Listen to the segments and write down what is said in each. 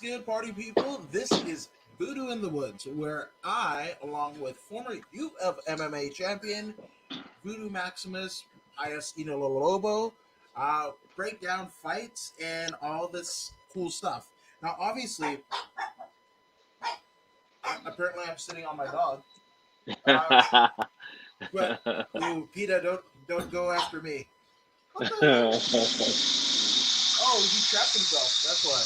good, party people? This is Voodoo in the Woods, where I, along with former U of MMA champion Voodoo Maximus IS Lobo, break down fights and all this cool stuff. Now, obviously, apparently, I'm sitting on my dog, but ooh, PETA, don't go after me. What the hell? Oh, he trapped himself. That's why.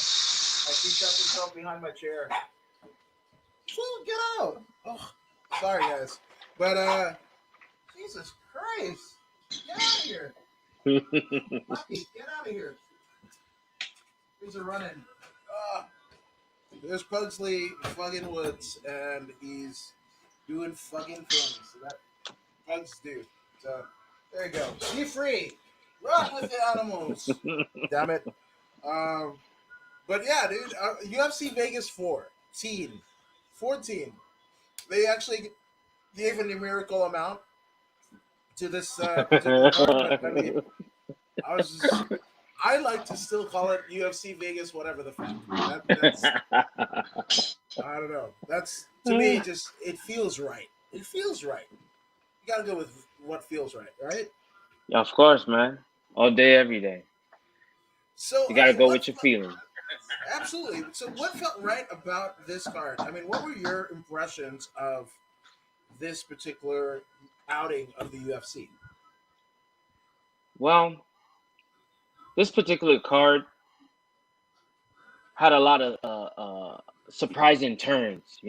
Like he trapped himself behind my chair. Well, get out! Oh, sorry guys, but Jesus Christ, get out of here! Lucky, get out of here! He's a running. There's Pugsley fucking Woods, and he's doing fucking things. So that Pugs do. So there you go. Be free. Run with the animals. Damn it. But yeah, dude, UFC Vegas 14. They actually gave a numerical amount to this particular card, but I mean, I like to still call it UFC Vegas, whatever the fuck. That's I don't know. That's to me, it feels right. It feels right. You gotta go with what feels right, right? Yeah, of course, man. All day, every day. So you gotta go with your feeling. Absolutely. So what felt right about this card? I mean, what were your impressions of this particular outing of the UFC? Well, this particular card had a lot of surprising turns.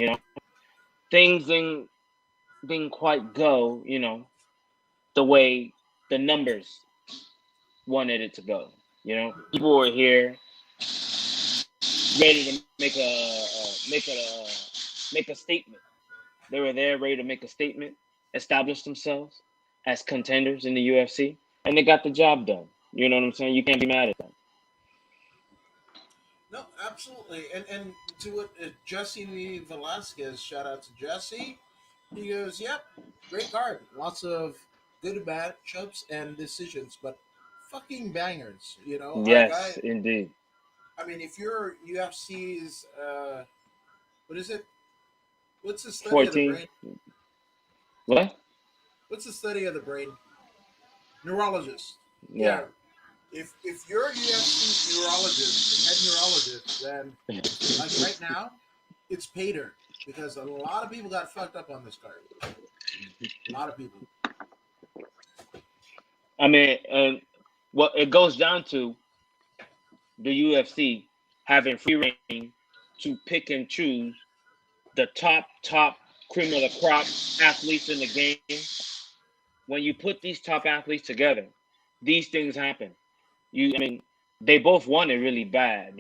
Things didn't quite go, the way the numbers wanted it to go. People were here ready to make a statement. They were there ready to make a statement, establish themselves as contenders in the UFC, and they got the job done. You know what I'm saying? You can't be mad at that. No, absolutely. And to what Jesse Velasquez, shout out to Jesse. He goes, "Yep, great card. Lots of good matchups and decisions, but fucking bangers." Yes, indeed. I mean, if you're UFC's, what is it? What's the study 14. of the brain? What? What's the study of the brain? Neurologist. Yeah. If you're a UFC neurologist, head neurologist, then like right now, it's Pater because a lot of people got fucked up on this card. A lot of people. I mean, and what it goes down to the UFC having free reign to pick and choose the top cream of the crop athletes in the game. When you put these top athletes together, these things happen. They both want it really bad.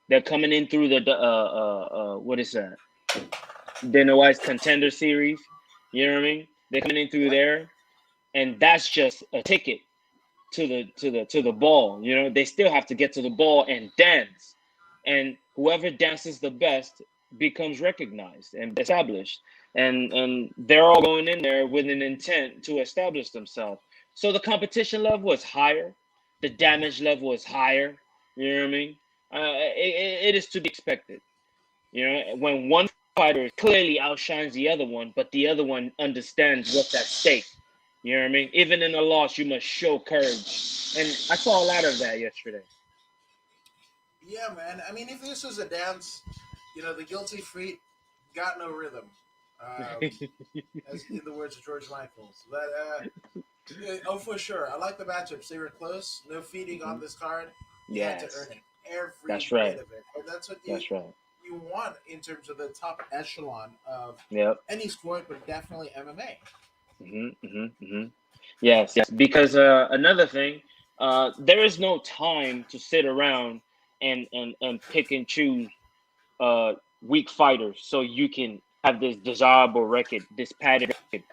They're coming in through the what is that? Dana White's Contender Series. You know what I mean? They're coming in through there, and that's just a ticket to the ball. They still have to get to the ball and dance, and whoever dances the best becomes recognized and established. And they're all going in there with an intent to establish themselves. So the competition level is higher, the damage level is higher. You know what I mean? It is to be expected. When one fighter clearly outshines the other one, but the other one understands what's at stake. You know what I mean? Even in a loss, you must show courage. And I saw a lot of that yesterday. Yeah, man. I mean, if this was a dance, the guilty feet got no rhythm. As in the words of George Michaels. But, for sure. I like the matchups. They were close. No feeding on this card. You had to earn it. Every bit of it. And that's what you want in terms of the top echelon of any sport, but definitely MMA. Yes. Because another thing, there is no time to sit around and pick and choose weak fighters so you can have this desirable record, this padded record.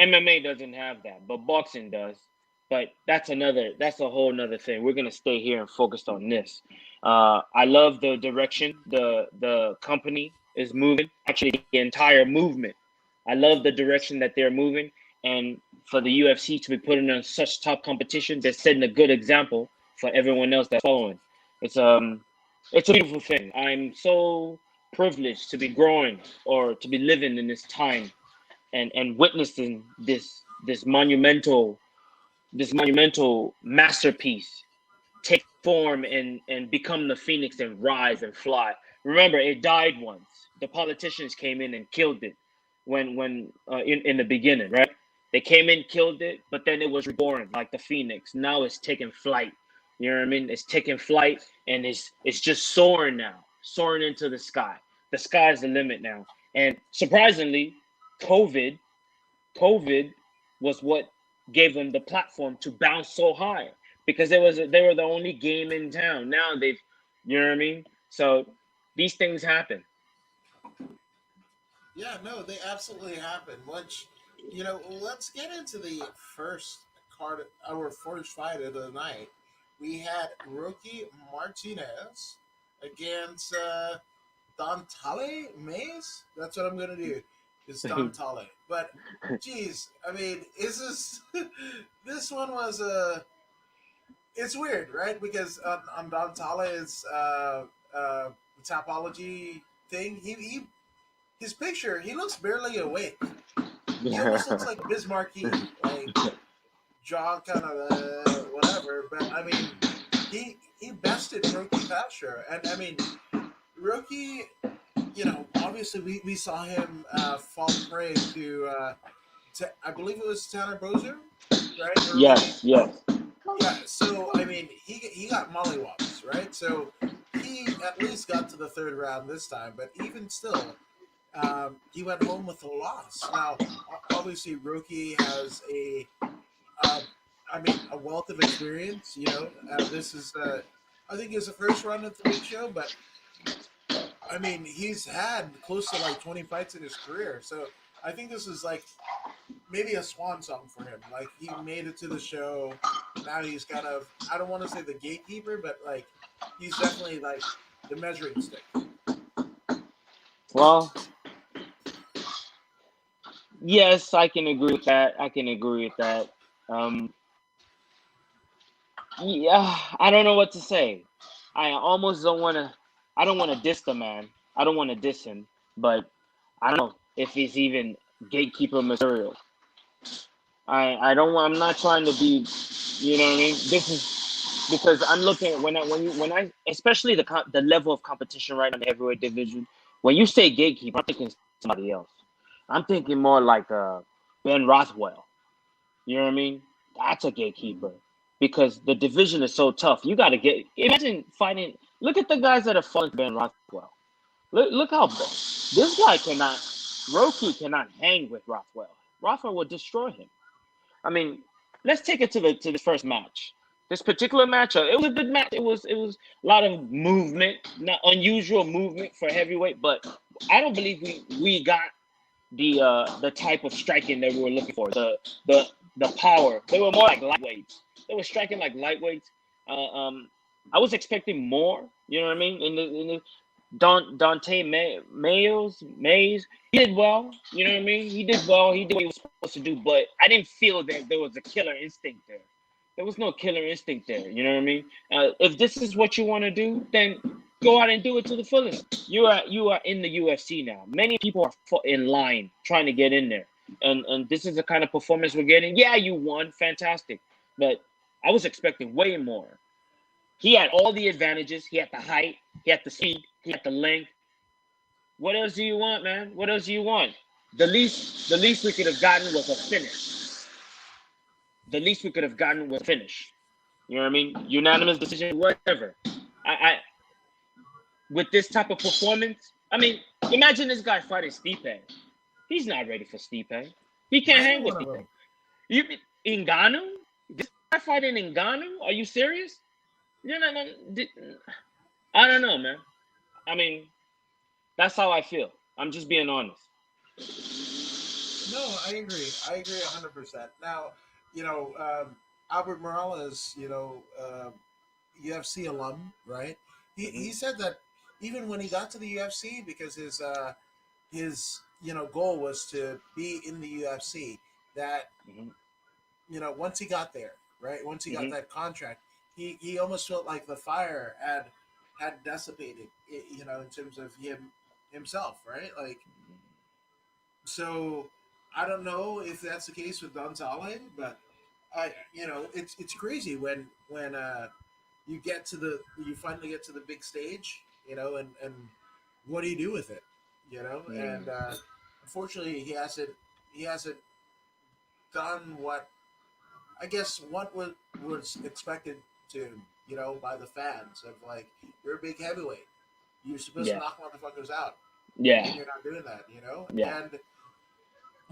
MMA doesn't have that, but boxing does. But that's a whole nother thing. We're gonna stay here and focus on this. I love the direction the company is moving. Actually, the entire movement. I love the direction that they're moving, and for the UFC to be putting on such top competition, they're setting a good example for everyone else that's following. It's a beautiful thing. I'm so privileged to be growing or to be living in this time and witnessing this monumental masterpiece take form and become the phoenix and rise and fly. Remember, it died once. The politicians came in and killed it in the beginning, right? They came in, killed it, but then it was reborn like the phoenix. Now it's taking flight. You know what I mean? It's taking flight and it's just soaring now, soaring into the sky. The sky's the limit now. And surprisingly, COVID COVID was what gave them the platform to bounce so high because they were the only game in town. Now they've, you know what I mean. So these things happen. Yeah, no, they absolutely happen. Which, let's get into the first card, our first fight of the night. We had Rocky Martinez against Don Tale Mays. That's what I'm gonna do. Is Don Tale, but geez, I mean, is this this one was it's weird, right? Because on Don Tale's topology thing, he his picture, he looks barely awake. He almost looks like Bismarcky, like jaw kind of whatever. But I mean, he bested Roki Pasture, and I mean, Roki, obviously we saw him fall prey to I believe it was Tanner Bozer, right? Early, Yes, yes. yeah. So I mean, he got mollywops, right? So he at least got to the third round this time, but even still, he went home with a loss. Now, obviously, Roki has uh, a wealth of experience. This is, I think, it's the first run at the big show, but I mean, he's had close to like 20 fights in his career. So I think this is like maybe a swan song for him. Like he made it to the show. Now he's kind of, I don't want to say the gatekeeper, but like he's definitely like the measuring stick. Well, yes, I can agree with that. I can agree with that. Um, yeah, I don't know what to say. I almost don't want to. I don't want to diss the man. I don't want to diss him, but I don't know if he's even gatekeeper material. I don't want. I'm not trying to be. You know what I mean? This is because I'm looking at when I especially the level of competition right now in the heavyweight division. When you say gatekeeper, I'm thinking somebody else. I'm thinking more like Ben Rothwell. You know what I mean? That's a gatekeeper because the division is so tough. You got to imagine fighting. Look at the guys that have fallen to Ben Rothwell. Look how this guy cannot. Roki cannot hang with Rothwell. Rothwell will destroy him. I mean, let's take it to the first match. This particular matchup, it was a good match. It was a lot of movement, not unusual movement for heavyweight, but I don't believe we got the type of striking that we were looking for. The the power. They were more like lightweights. They were striking like lightweights. Uh, um, I was expecting more. You know what I mean? In the Dante Mays, he did well. You know what I mean? He did well. He did what he was supposed to do, but I didn't feel that there was a killer instinct there. There was no killer instinct there. You know what I mean? If this is what you want to do, then go out and do it to the fullest. You are in the UFC now. Many people are in line trying to get in there, and this is the kind of performance we're getting. Yeah, you won, fantastic, but I was expecting way more. He had all the advantages. He had the height. He had the speed. He had the length. What else do you want, man? What else do you want? The least we could have gotten was a finish. The least we could have gotten was a finish. You know what I mean? Unanimous decision, whatever. I with this type of performance, I mean, imagine this guy fighting Stipe. He's not ready for Stipe. He can't Neither hang with one of Stipe. them. You Ngannou? This guy fighting Ngannou? Are you serious? You know, I don't know, man. I mean, that's how I feel. I'm just being honest. No, I agree. I agree 100%. Now, Albert Morales, UFC alum, right? Hmm. He said that even when he got to the UFC, because his goal was to be in the UFC, that Hmm. once he got there, right? Once he got Hmm. that contract, he almost felt like the fire had had dissipated, you know, in terms of himself, right? Like, so I don't know if that's the case with Gonzalez, but you know, it's crazy when you get to you finally get to the big stage, you know, and what do you do with it, you know? And Mm. unfortunately, he hasn't done what I guess what was expected to, you know, by the fans of like, you're a big heavyweight, you're supposed to Yeah, knock motherfuckers out, yeah, and you're not doing that, you know. yeah. And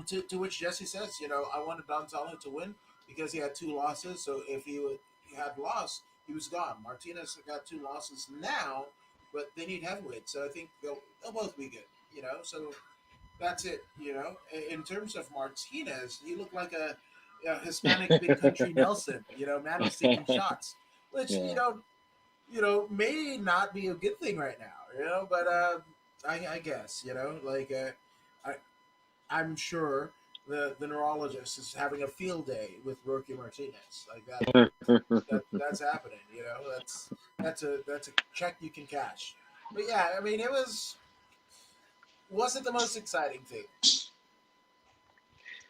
to which Jesse says, you know, I wanted Don Tolliver to win because he had two losses. So if he had lost, he was gone. Martinez got two losses now, but they need heavyweight. So I think they'll both be good, you know. So that's it, you know. In terms of Martinez, he looked like a Hispanic big country Nelson, you know, man who's taking shots, which Yeah. you know, may not be a good thing right now, you know. But I guess, you know, like I I'm sure the neurologist is having a field day with Rocky Martinez. Like that's happening. You know, that's a check you can cash. But yeah, I mean, it wasn't the most exciting thing.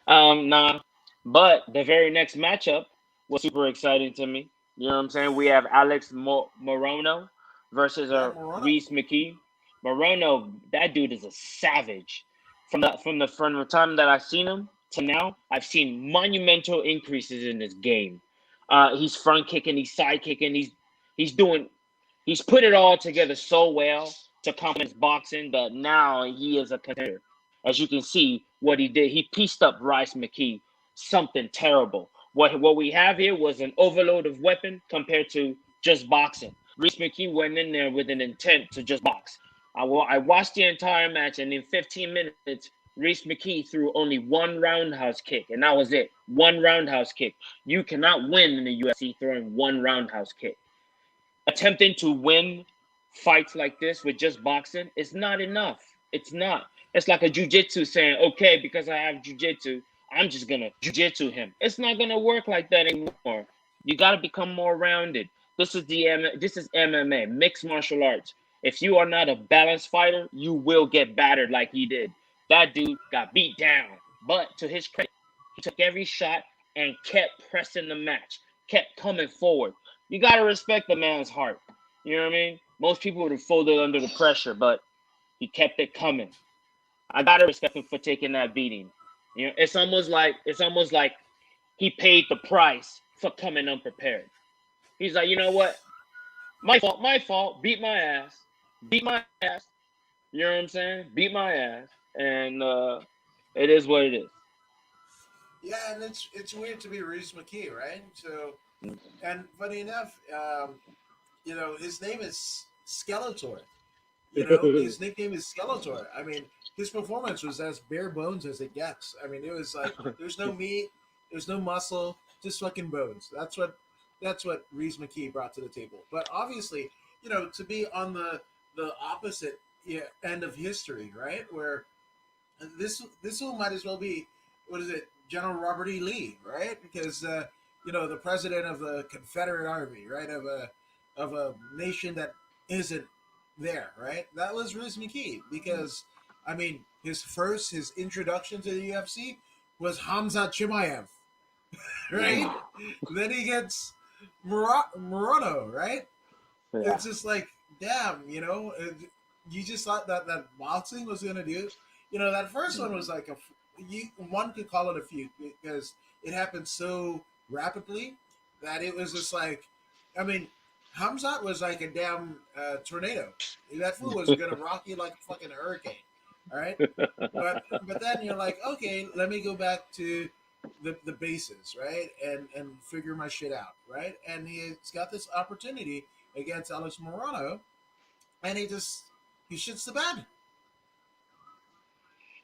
Nah, but the very next matchup was super exciting to me. You know what I'm saying? We have Alex Morono versus Yeah, Morano. Reese McKee. Morono, that dude is a savage. From the time that I've seen him to now, I've seen monumental increases in his game. He's front kicking, he's side kicking, he's doing he's put it all together so well to complement his boxing that now he is a contender. As you can see, what he did, he pieced up Rice McKee, something terrible. What we have here was an overload of weapon compared to just boxing. Reese McKee went in there with an intent to just box. I watched the entire match, and in 15 minutes, Reese McKee threw only one roundhouse kick, and that was it. One roundhouse kick. You cannot win in the UFC throwing one roundhouse kick. Attempting to win fights like this with just boxing is not enough. It's not. It's like a jujitsu saying, okay, because I have jujitsu, I'm just gonna jujitsu him. It's not gonna work like that anymore. You gotta become more rounded. This is MMA, mixed martial arts. If you are not a balanced fighter, you will get battered like he did. That dude got beat down. But to his credit, he took every shot and kept pressing the match, kept coming forward. You gotta respect the man's heart. You know what I mean? Most people would have folded under the pressure, but he kept it coming. I gotta respect him for taking that beating. You know, it's almost like he paid the price for coming unprepared. He's like, you know what? My fault. Beat my ass. Beat my ass. You know what I'm saying? Beat my ass. And it is what it is. Yeah, and it's weird to be Reese McKee, right? So, and funny enough, you know, his name is Skeletor. You know, his nickname is Skeletor. I mean, his performance was as bare bones as it gets. I mean, it was like there's no meat, there's no muscle, just fucking bones. That's what Reese McKee brought to the table. But obviously, you know, to be on the opposite, yeah, end of history, right? Where this one might as well be, what is it, General Robert E. Lee, right? Because you know, the president of the Confederate Army, right, of a nation that isn't there, right? That was Riz McKee because, I mean, his introduction to the UFC was Hamza Chimaev, right? Then he gets Morono, right? Yeah. It's just like, damn, you know, you just thought that boxing was gonna do, you know, that first one was like one could call it a feud because it happened so rapidly that it was just like, I mean, Hamzat was like a damn tornado. That fool was gonna rock you like a fucking hurricane. All right, but then you're like, okay, let me go back to the bases, right, and figure my shit out, right, and he's got this opportunity against Alex Morano, and he shits the bed.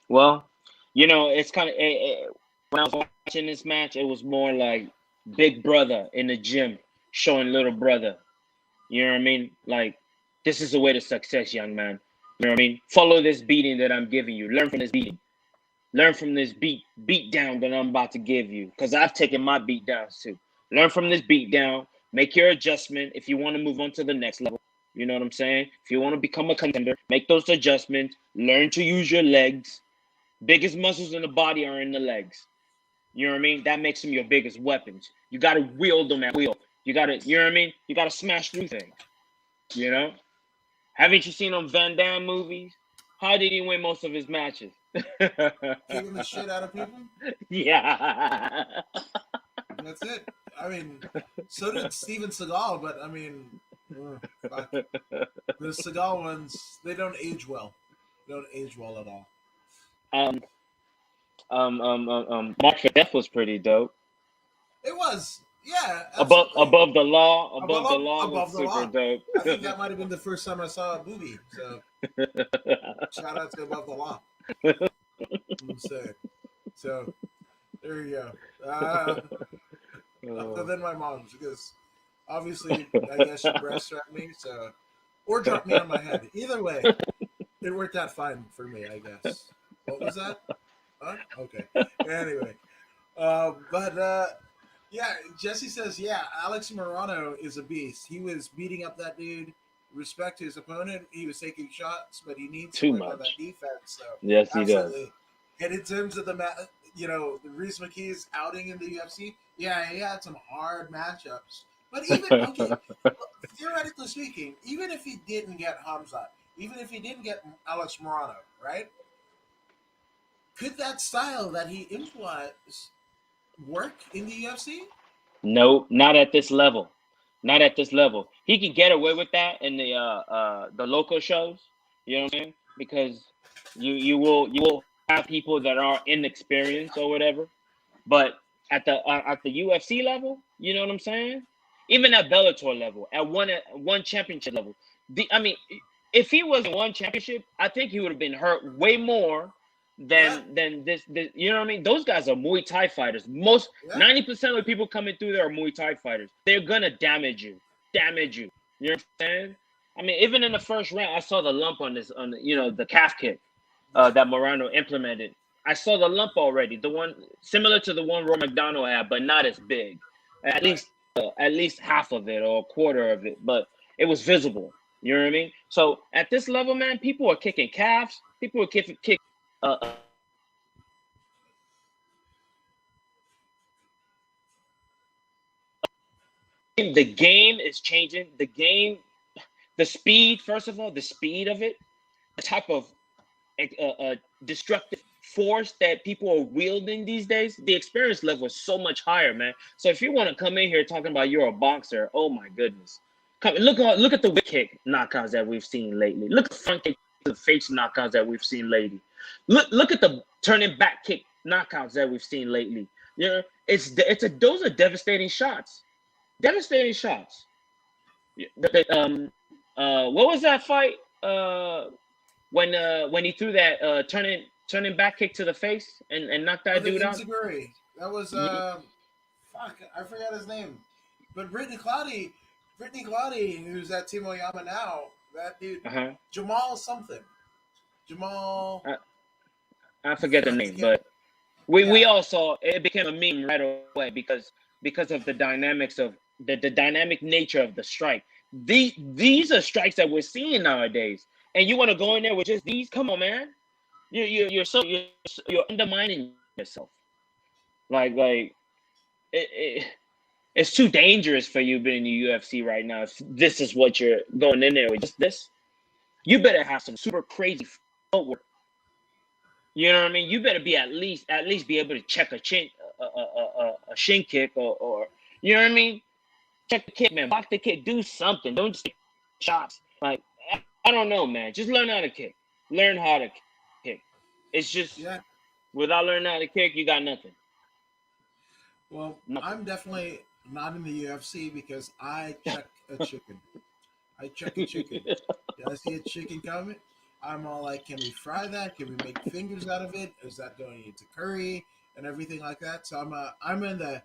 Well, it's kind of when I was watching this match, it was more like big brother in the gym showing little brother. You know what I mean? Like, this is the way to success, young man. You know what I mean? Follow this beating that I'm giving you. Learn from this beating. Learn from this beat down that I'm about to give you. Because I've taken my beat downs too. Learn from this beat down. Make your adjustment if you want to move on to the next level. You know what I'm saying? If you want to become a contender, make those adjustments. Learn to use your legs. Biggest muscles in the body are in the legs. You know what I mean? That makes them your biggest weapons. You got to wield them at will. You got to, you know what I mean? You got to smash through things. You know? Haven't you seen them Van Damme movies? How did he win most of his matches? Kicking the shit out of people. Yeah. That's it. I mean, so did Steven Seagal, but I mean, fuck. The Seagal ones, they don't age well. They don't age well at all. Um, March for Death was pretty dope. It was, yeah, Above absolutely. above the law, above the law was Above the super law. dope. I think that might have been the first time I saw a booby. So shout out to Above the Law. So there you go. Other than my mom's, because obviously I guess she breastfed me, so or dropped me on my head. Either way, it worked out fine for me, I guess. What was that? Huh? Okay. Anyway, but yeah, Jesse says, yeah, Alex Morano is a beast. He was beating up that dude. Respect to his opponent. He was taking shots, but he needs to Too work on that much. defense. So Yes, he does. absolutely. And in terms of the Reese McKee's outing in the UFC, yeah, he had some hard matchups. But even okay, theoretically speaking, even if he didn't get Hamza, even if he didn't get Alex Morano, right? Could that style that he implies work in the UFC? No, not at this level. Not at this level. He can get away with that in the local shows. You know what I'm saying? Because you will have people that are inexperienced or whatever. But at the UFC level, you know what I'm saying? Even at Bellator level, at one championship level, I mean, if he was in one championship, I think he would have been hurt way more Yeah, than this. You know what I mean? Those guys are Muay Thai fighters. Most yeah. 90% of the people coming through there are Muay Thai fighters. They're gonna damage you. You know what I'm saying? I mean, even in the first round, I saw the lump on the calf kick Yeah, that Morano implemented. I saw the lump already, the one similar to the one Roy McDonald had, but not as big. At right. least at least half of it or a quarter of it, but it was visible. You know what I mean? So at this level, man, people are kicking calves. People are kicking. Uh, the game is changing. The speed. First of all, the speed of it, the type of destructive force that people are wielding these days, the experience level is so much higher, man. So if you want to come in here talking about you're a boxer, oh my goodness. Look at the whip kick knockouts that we've seen lately. Look at the front kick to the face knockouts that we've seen lately. Look at the turning back kick knockouts that we've seen lately. You know, those are devastating shots. Devastating shots. What was that fight? When he threw that turning back kick to the face and knocked Oh, that the dude out. Inzaguri. That was Ye- fuck, I forgot his name. But Brittany Cloudy, who's at Team Oyama now, that dude, Uh-huh. Jamal something. Jamal, I forget the I name, can't. but we Yeah, all saw it became a meme right away because of the dynamics of the dynamic nature of the strike. These are strikes that we're seeing nowadays, and you want to go in there with just these? Come on, man. You're undermining yourself. Like it's too dangerous for you being in the UFC right now. If this is what you're going in there with, just this, you better have some super crazy footwork. You know what I mean? You better be at least be able to check a shin kick or you know what I mean? Check the kick, man. Block the kick. Do something. Don't just take shots. Like I don't know, man. Just learn how to kick. Learn how to kick. It's just yeah. without learning how to kick, you got nothing. Well, Nothing. I'm definitely not in the UFC because I check a chicken. I check a chicken. Did I see a chicken coming? I'm all like, can we fry that? Can we make fingers out of it? Is that going into curry and everything like that? So I'm in the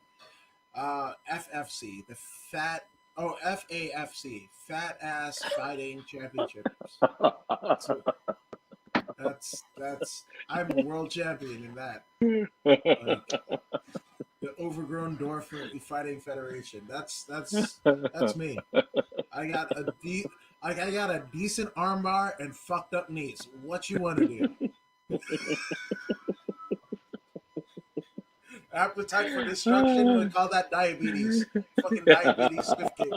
FFC, the fat FAFC, Fat Ass Fighting Championships. So that's I'm a world champion in that. Like the Overgrown Dwarf Fighting Federation. That's me. I got Like I got a decent armbar and fucked up knees. What you want to do? Appetite for destruction. We call that diabetes. Fucking diabetes swift kick.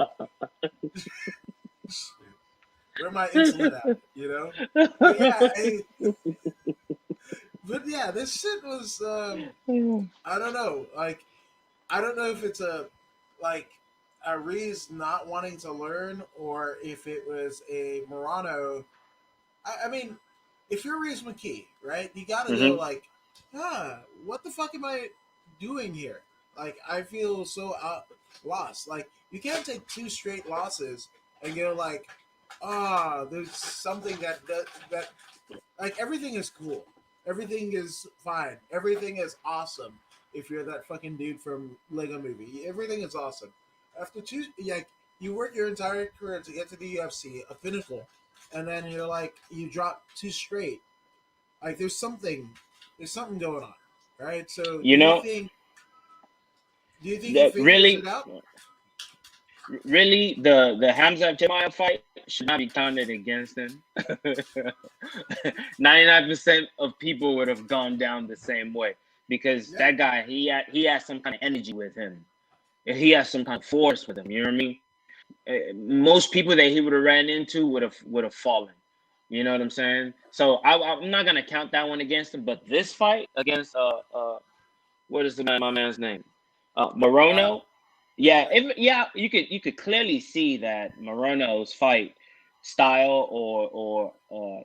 Where my insulin at? You know. But yeah, this shit was. I don't know. Like, I don't know if it's like a Reese not wanting to learn or if it was a Morano. I mean, if you're Reese McKee, right, you got to go Mm-hmm. like, what the fuck am I doing here? Like, I feel so lost. Like, you can't take 2 straight losses and go like, there's something that like everything is cool, everything is fine, everything is awesome. If you're that fucking dude from Lego Movie, everything is awesome. After two, like you work your entire career to get to the UFC, a pinnacle, and then you're like you drop 2 straight. Like there's something going on, right? So You know do you think he that figures it really, out? the Hamza Chimaev fight should not be counted against him. 99% of people would have gone down the same way because Yeah. that guy he has some kind of energy with him. He has some kind of force with him. You know what I mean? Most people that he would have ran into would have fallen. You know what I'm saying? So I'm not gonna count that one against him. But this fight against what is my man's name? Morano. Morono. Yeah, Right. you could clearly see that Morono's fight style or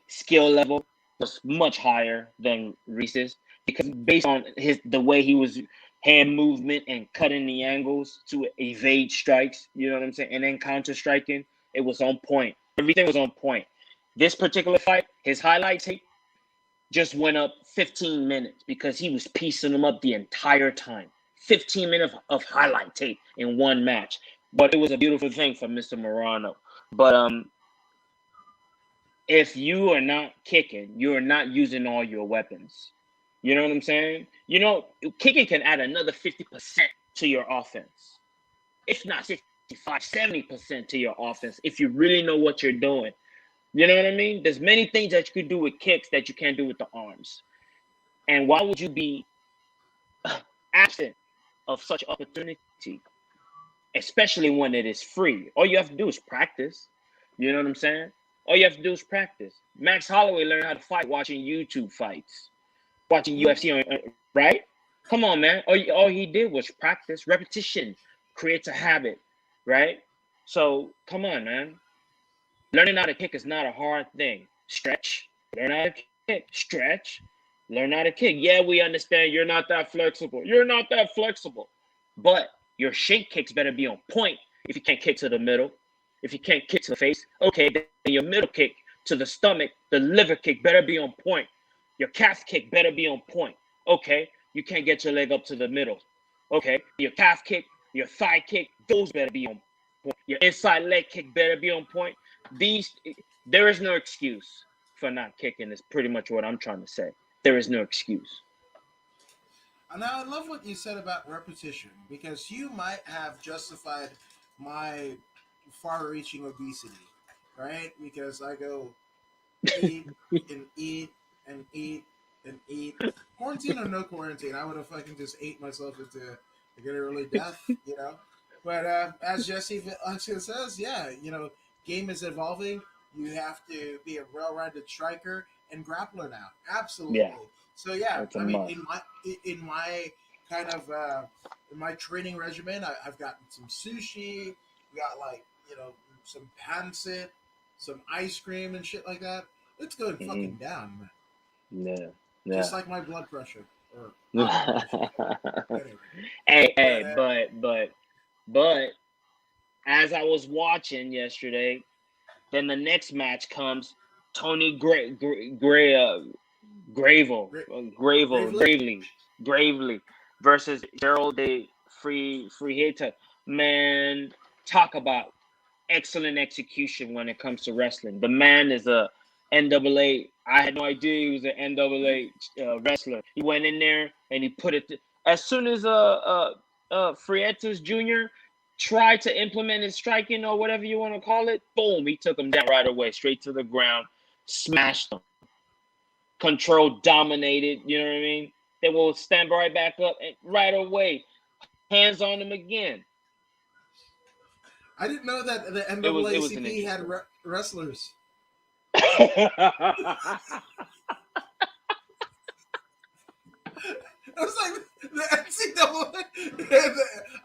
skill level was much higher than Reese's because based on the way he was hand movement and cutting the angles to evade strikes, you know what I'm saying, and then counter striking, it was on point. Everything was on point. This particular fight, his highlight tape just went up 15 minutes because he was piecing them up the entire time. 15 minutes of highlight tape in one match. But it was a beautiful thing for Mr. Morano. But if you are not kicking, you're not using all your weapons. You know what I'm saying? Kicking can add another 50% to your offense. If not 65, 70% to your offense if you really know what you're doing. You know what I mean? There's many things that you could do with kicks that you can't do with the arms. And why would you be absent of such opportunity, especially when it is free? All you have to do is practice. You know what I'm saying? All you have to do is practice. Max Holloway learned how to fight watching YouTube fights, watching Mm-hmm. UFC, right? Come on, man. All he did was practice. Repetition creates a habit, right? So come on, man. Learning how to kick is not a hard thing. Stretch, learn how to kick, stretch, learn how to kick. Yeah, we understand you're not that flexible. You're not that flexible. But your shin kicks better be on point if you can't kick to the middle. If you can't kick to the face, okay, then your middle kick to the stomach, the liver kick better be on point. Your calf kick better be on point. Okay, you can't get your leg up to the middle. Okay, your calf kick, your thigh kick, those better be on point. Your inside leg kick better be on point. These There is no excuse for not kicking is pretty much what I'm trying to say. There is no excuse. And I love what you said about repetition because you might have justified my far-reaching obesity, right? Because I go eat and eat and eat and eat. Quarantine or no quarantine, I would have fucking just ate myself into a get early death, you know. But as Jesse Alexia says, yeah, game is evolving. You have to be a well-rounded striker and grappler now. Yeah, Absolutely. So yeah, it's a I mean, must. in my kind of in my training regimen, I've gotten some sushi. Got like some pancit, some ice cream and shit like that. It's going fucking Hmm. down, man. Yeah, Just yeah. like my blood pressure or high blood pressure. Anyway, Hey, but hey, but as I was watching yesterday, then the next match comes Tony Gravel, Gra- Gravel, Gravely, Gravely versus Gerald de Frieta. Man, talk about excellent execution when it comes to wrestling. The man is a NAA. I had no idea he was an NAA wrestler. He went in there and he put it. As soon as Frietas Jr. tried to implement his striking or whatever you want to call it, boom, he took him down right away, straight to the ground, smashed him. Control, dominated, you know what I mean? They will stand right back up and right away, hands on him again. I didn't know that the It was an NAACP had interesting. wrestlers. I was like, the NCAA.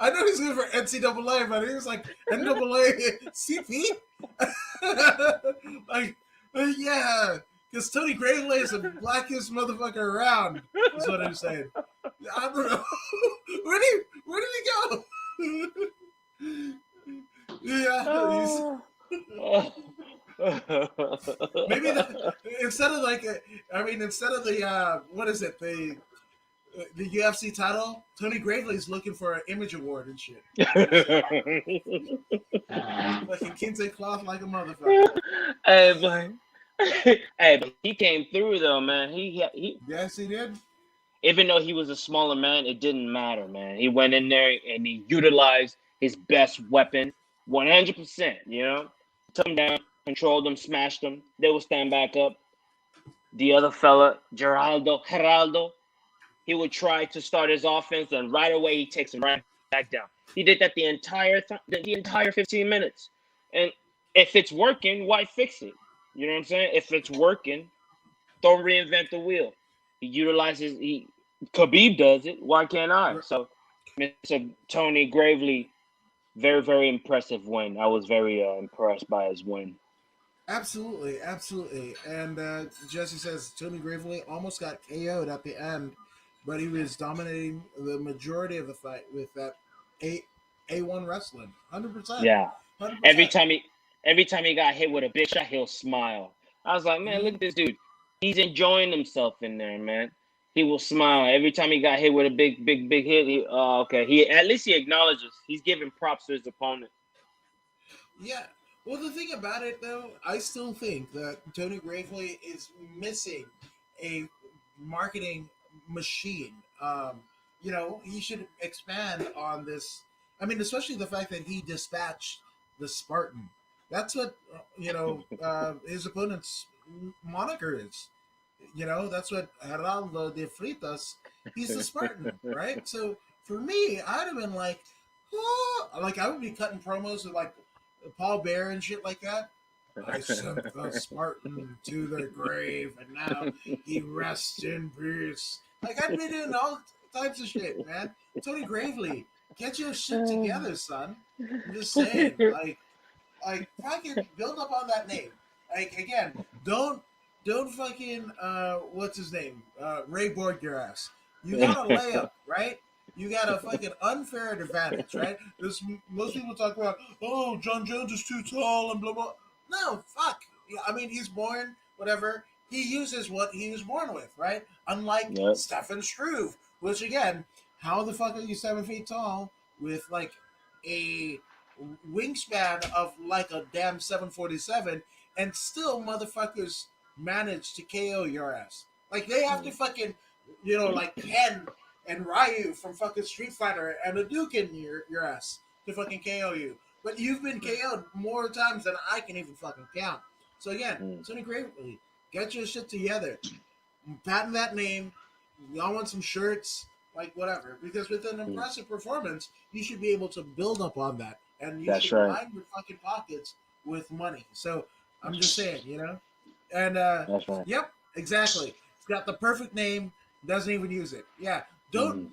I know he's good for NCAA, but he was like NAACP. Like, yeah, because Tony Gravely is the blackest motherfucker around. Is what I'm saying. I don't know. Where did he go? Yeah, maybe instead of the what is it, the UFC title, Tony Gravely's looking for an image award and shit. Fucking kente cloth like a motherfucker. But he came through though, man. He Yes, he did. Even though he was a smaller man, it didn't matter, man. He went in there and he utilized his best weapon, 100%. You know, took him down, controlled him, smashed him. They will stand back up. The other fella, Geraldo, he would try to start his offense, and right away he takes him right back down. He did that the entire 15 minutes. And if it's working, why fix it? You know what I'm saying? If it's working, don't reinvent the wheel. He utilizes Khabib does it. Why can't I? So, Mr. Tony Gravely, very, very impressive win. I was very impressed by his win. Absolutely, absolutely. And Jesse says Tony Gravely almost got KO'd at the end, but he was dominating the majority of the fight with that A1 wrestling. 100%. Yeah. 100%. Every time he got hit with a big shot, he'll smile. I was like, man, look at this dude. He's enjoying himself in there, man. He will smile every time he got hit with a big hit. Okay. He at least he acknowledges. He's giving props to his opponent. Yeah. Well, the thing about it, though, I still think that Tony Gravely is missing a marketing machine. He should expand on this. I mean, especially the fact that he dispatched the Spartan. That's what his opponent's moniker is. That's what Geraldo de Fritas. He's the Spartan, right? So for me, I'd have been like, oh, like I would be cutting promos with like Paul Bear and shit like that. I sent the Spartan to the grave, and now he rests in peace. Like I'd be doing all types of shit, man. Tony Gravely, get your shit together, son. I'm just saying, like fucking build up on that name. Like again, don't fucking what's his name? Ray Borg your ass. You got a layup, right? You got a fucking unfair advantage, right? Most people talk about, oh, John Jones is too tall and blah blah. No, fuck. I mean, he's born whatever. He uses what he was born with, right? Unlike Stefan Struve, which again, how the fuck are you 7 feet tall with like a wingspan of like a damn 747 and still motherfuckers manage to KO your ass? Like they have to fucking, like Ken and Ryu from fucking Street Fighter and a Duke in your ass to fucking KO you. But you've been KO'd more times than I can even fucking count. So again, Tony Gravely, get your shit together. Patent that name. Y'all want some shirts, like whatever. Because with an impressive performance, you should be able to build up on that. And you should line your fucking pockets with money. So I'm just saying, And yep, exactly. It's got the perfect name, doesn't even use it. Yeah. Don't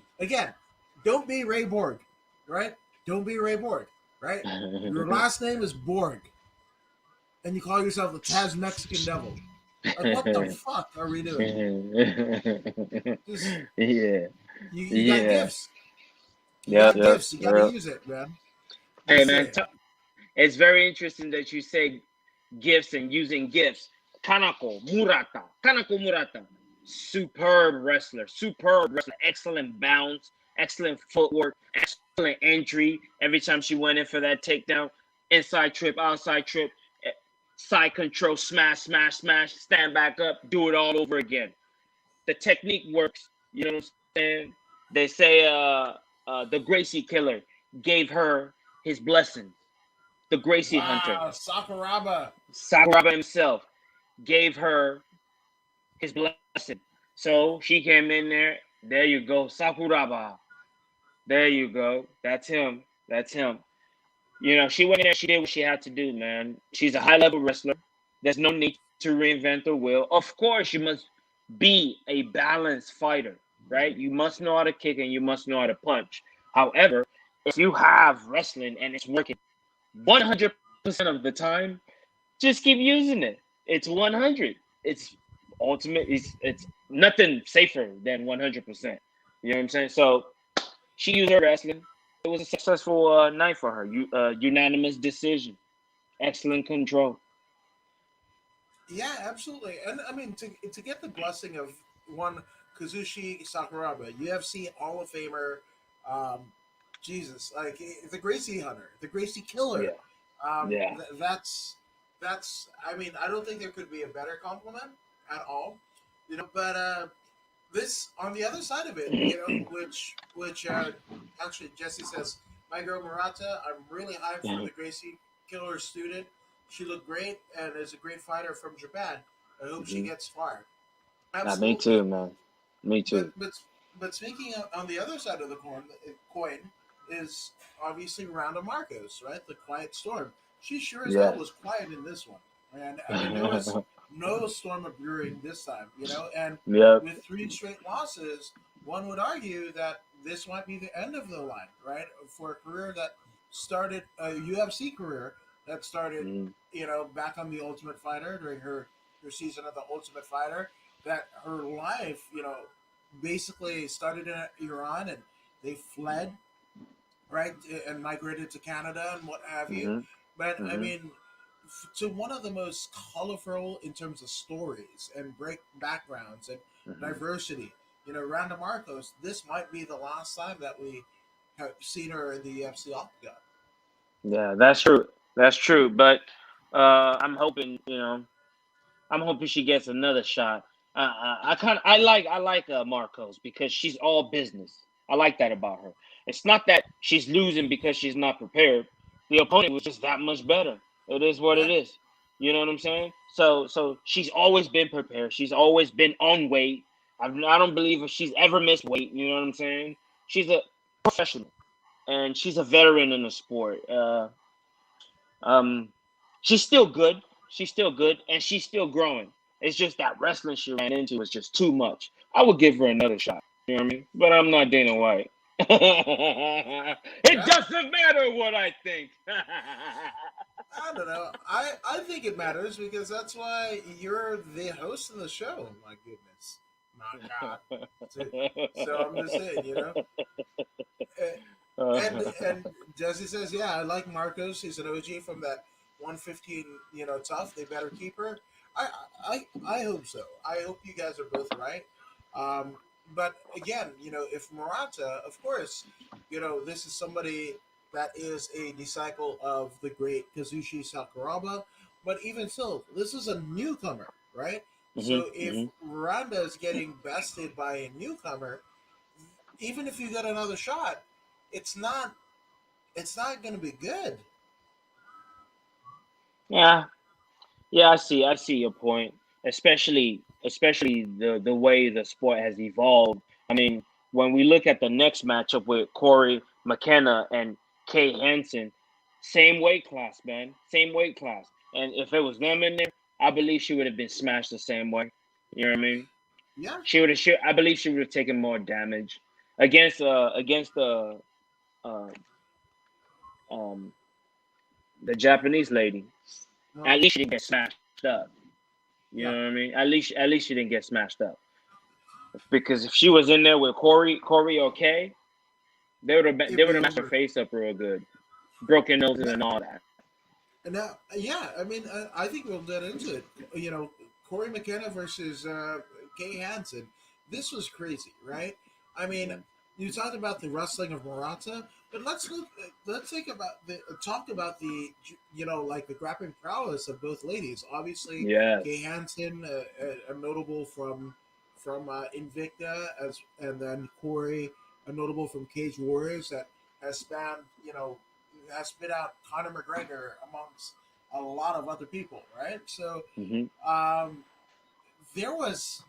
be Ray Borg, right? Don't be Ray Borg, right? Your last name is Borg, and you call yourself the Taz Mexican Devil. Like, what the fuck are we doing? You got gifts. You got gifts. You got to use it, man. Hey, man, it's very interesting that you say gifts and using gifts. Kanako Murata. Superb wrestler, excellent bounce, excellent footwork, excellent entry. Every time she went in for that takedown, inside trip, outside trip, side control, smash, stand back up, do it all over again. The technique works, you know what I'm saying? They say the Gracie Killer gave her his blessings. The Gracie Hunter, Wow, Sakuraba. Sakuraba himself, gave her his blessing. So she came in there. There you go, Sakuraba. There you go. That's him. That's him. You know, she went in there. She did what she had to do, man. She's a high level wrestler. There's no need to reinvent the wheel. Of course, you must be a balanced fighter, right? You must know how to kick and you must know how to punch. However, if you have wrestling and it's working 100% of the time, just keep using it. It's 100. It's ultimate. It's nothing safer than 100%. You know what I'm saying? So she used her wrestling. It was a successful night for her. Unanimous decision. Excellent control. Yeah, absolutely. And I mean, to get the blessing of one Kazushi Sakuraba, UFC Hall of Famer, um, Jesus, like the Gracie Hunter, the Gracie Killer. Yeah. Yeah. That's. I mean, I don't think there could be a better compliment at all. But this on the other side of it, which actually Jesse says, my girl Murata, I'm really hyped for the Gracie Killer student. She looked great and is a great fighter from Japan. I hope she gets far. Me too, Absolutely. man. Me But too. but but speaking of, on the other side of the coin is obviously Ronda Marcos, right? The quiet storm. She sure as hell Yes. was quiet in this one, and I mean there was no storm of brewing this time, And Yep. with three straight losses, one would argue that this might be the end of the line, right? For a career that started a UFC career that started, Mm, back on the Ultimate Fighter during her season of the Ultimate Fighter. That her life, basically started in Iran and they fled, right, and migrated to Canada and what have you. mhm. But I Mhm. mean, to one of the most colorful in terms of stories and break backgrounds and Mhm. diversity, Randa Marcos, this might be the last time that we have seen her in the UFC Octagon. Yeah, that's true. That's true. But I'm hoping, I'm hoping she gets another shot. I like Marcos because she's all business. I like that about her. It's not that she's losing because she's not prepared. The opponent was just that much better. It is what Yeah, it is. You know what I'm saying? So she's always been prepared. She's always been on weight. I don't believe she's ever missed weight. You know what I'm saying? She's a professional and she's a veteran in the sport. Um, she's still good. She's still good, and she's still growing. It's just that wrestling she ran into was just too much. I would give her another shot. You know what I mean? But I'm not Dana White. It yeah. doesn't matter what I think. I don't know. I think it matters because that's why you're the host of the show. My goodness, my God. So, so I'm just saying, Eh, and Jesse says, yeah, I like Marcos. He's an OG from that 115. Tough. They better keep her. I I hope so. I hope you guys are both right. Um, but again, if Murata, of course, this is somebody that is a disciple of the great Kazushi Sakuraba. But even so, this is a newcomer, right? Hmm. So if Hmm. Miranda is getting bested by a newcomer, even if you get another shot, it's not it's not going to be good. Yeah, yeah, I see your point. Especially the way the sport has evolved. I mean, when we look at the next matchup with Corey McKenna and Kay Hansen, same weight class, man, same weight class. And if it was them in there, I believe she would have been smashed the same way. You know what I mean? Yeah, She would have. I believe she would have taken more damage against uh um the Japanese lady. well, At least she didn't get smashed up. You yeah, know what I mean? At least she didn't get smashed up. Because if she was in there with Corey or Kay, it'd they would be have mashed her over. face up real good, broken noses Yeah, and all that. and now, yeah, I mean, I think we'll get into it. Corey McKenna versus Kay Hansen. This was crazy, right? I mean, Mhm. you talked about the wrestling of Murata, but let's look. Let's think about the talk about the like the grappling prowess of both ladies. Obviously, Kay Yes. Hansen, a notable from Invicta, and then Corey, a notable from Cage Warriors that has spanned has spit out Conor McGregor amongst a lot of other people, right? So Mhm. um, there was,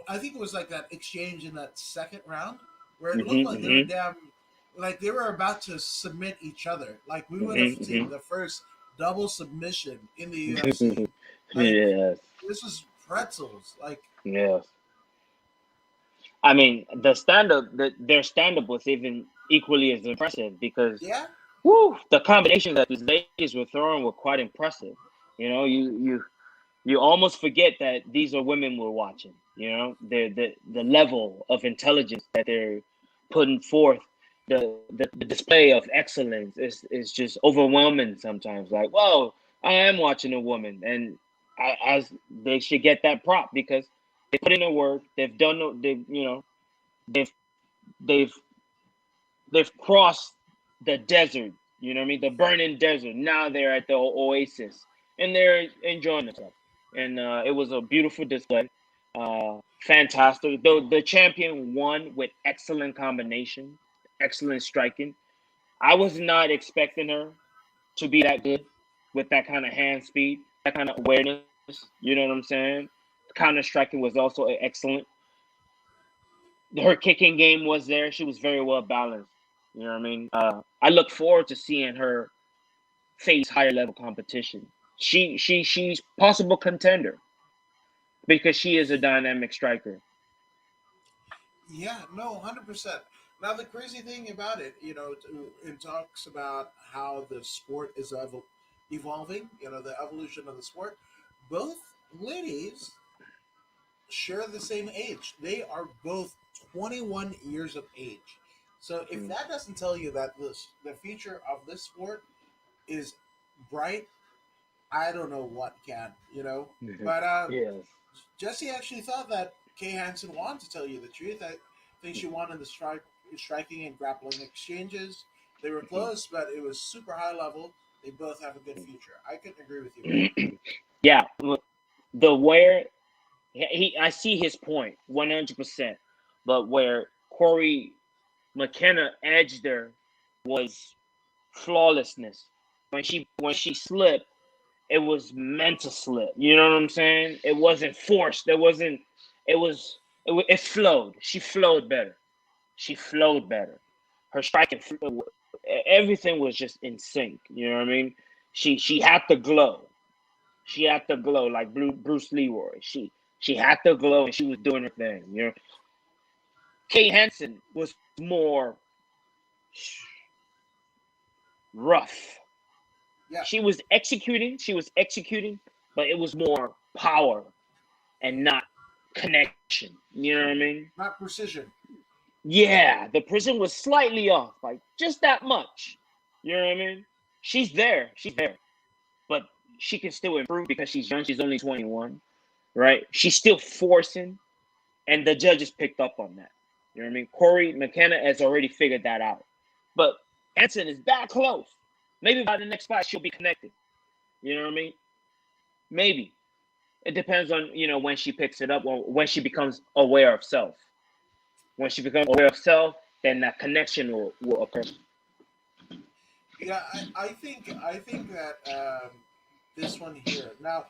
I think it was like that exchange in that second round where it looked Mhm. like they were Mhm. damn, like they were about to submit each other. Like we would have seen Mhm. the first double submission in the UFC. Mhm. Like Yes. this was pretzels. Like Yes. I mean, their stand up was even equally as impressive because yeah, woo, the combinations that these ladies were throwing were quite impressive. You know, you almost forget that these are women we're watching. You know, the level of intelligence that they're putting forth, the display of excellence is just overwhelming sometimes. Like, whoa, I am watching a woman, and as they should get that prop because they put in the work. They've they've they've crossed the desert. You know what I mean? The burning desert. Now they're at the oasis and they're enjoying themselves. And it was a beautiful display. Fantastic. The champion won with excellent combination, excellent striking. I was not expecting her to be that good with that kind of hand speed, that kind of awareness. You know what I'm saying? Counter striking was also excellent. Her kicking game was there. She was very well balanced. You know what I mean? I look forward to seeing her face higher level competition. She's possible contender because she is a dynamic striker. yeah, no, 100%. Now the crazy thing about it, it talks about how the sport is evolving. The evolution of the sport. Both ladies share the same age. They are both 21 years of age. So if Mm-hmm. that doesn't tell you that the future of this sport is bright, I don't know what can. But Yes. Jesse actually thought that Kay Hansen won, to tell you the truth. I think she won in the striking and grappling exchanges. They were close, but it was super high level. They both have a good future. I couldn't agree with you more. Yeah, the where I see his point 100%, but where Corey McKenna edged her was flawlessness. When she slipped, it was meant to slip. You know what I'm saying? It wasn't forced. It wasn't. It was. It flowed. She flowed better. She flowed better. Her striking, everything was just in sync. You know what I mean? She had the glow. She had the glow like Bruce Leroy. She had the glow and she was doing her thing. You know, Kay Hansen was more rough. Yeah, She was executing, but it was more power and not connection. You know what I mean? not precision. Yeah, the prison was slightly off, like just that much. You know what I mean? She's there, but she can still improve because she's young. She's only 21, right? She's still forcing, and the judges picked up on that. You know what I mean? Corey McKenna has already figured that out, but Hanson is that close. Maybe by the next fight she'll be connected. You know what I mean? Maybe it depends on when she picks it up or when she becomes aware of self. When she becomes aware of self, then that connection will occur. Yeah, I think that this one here now,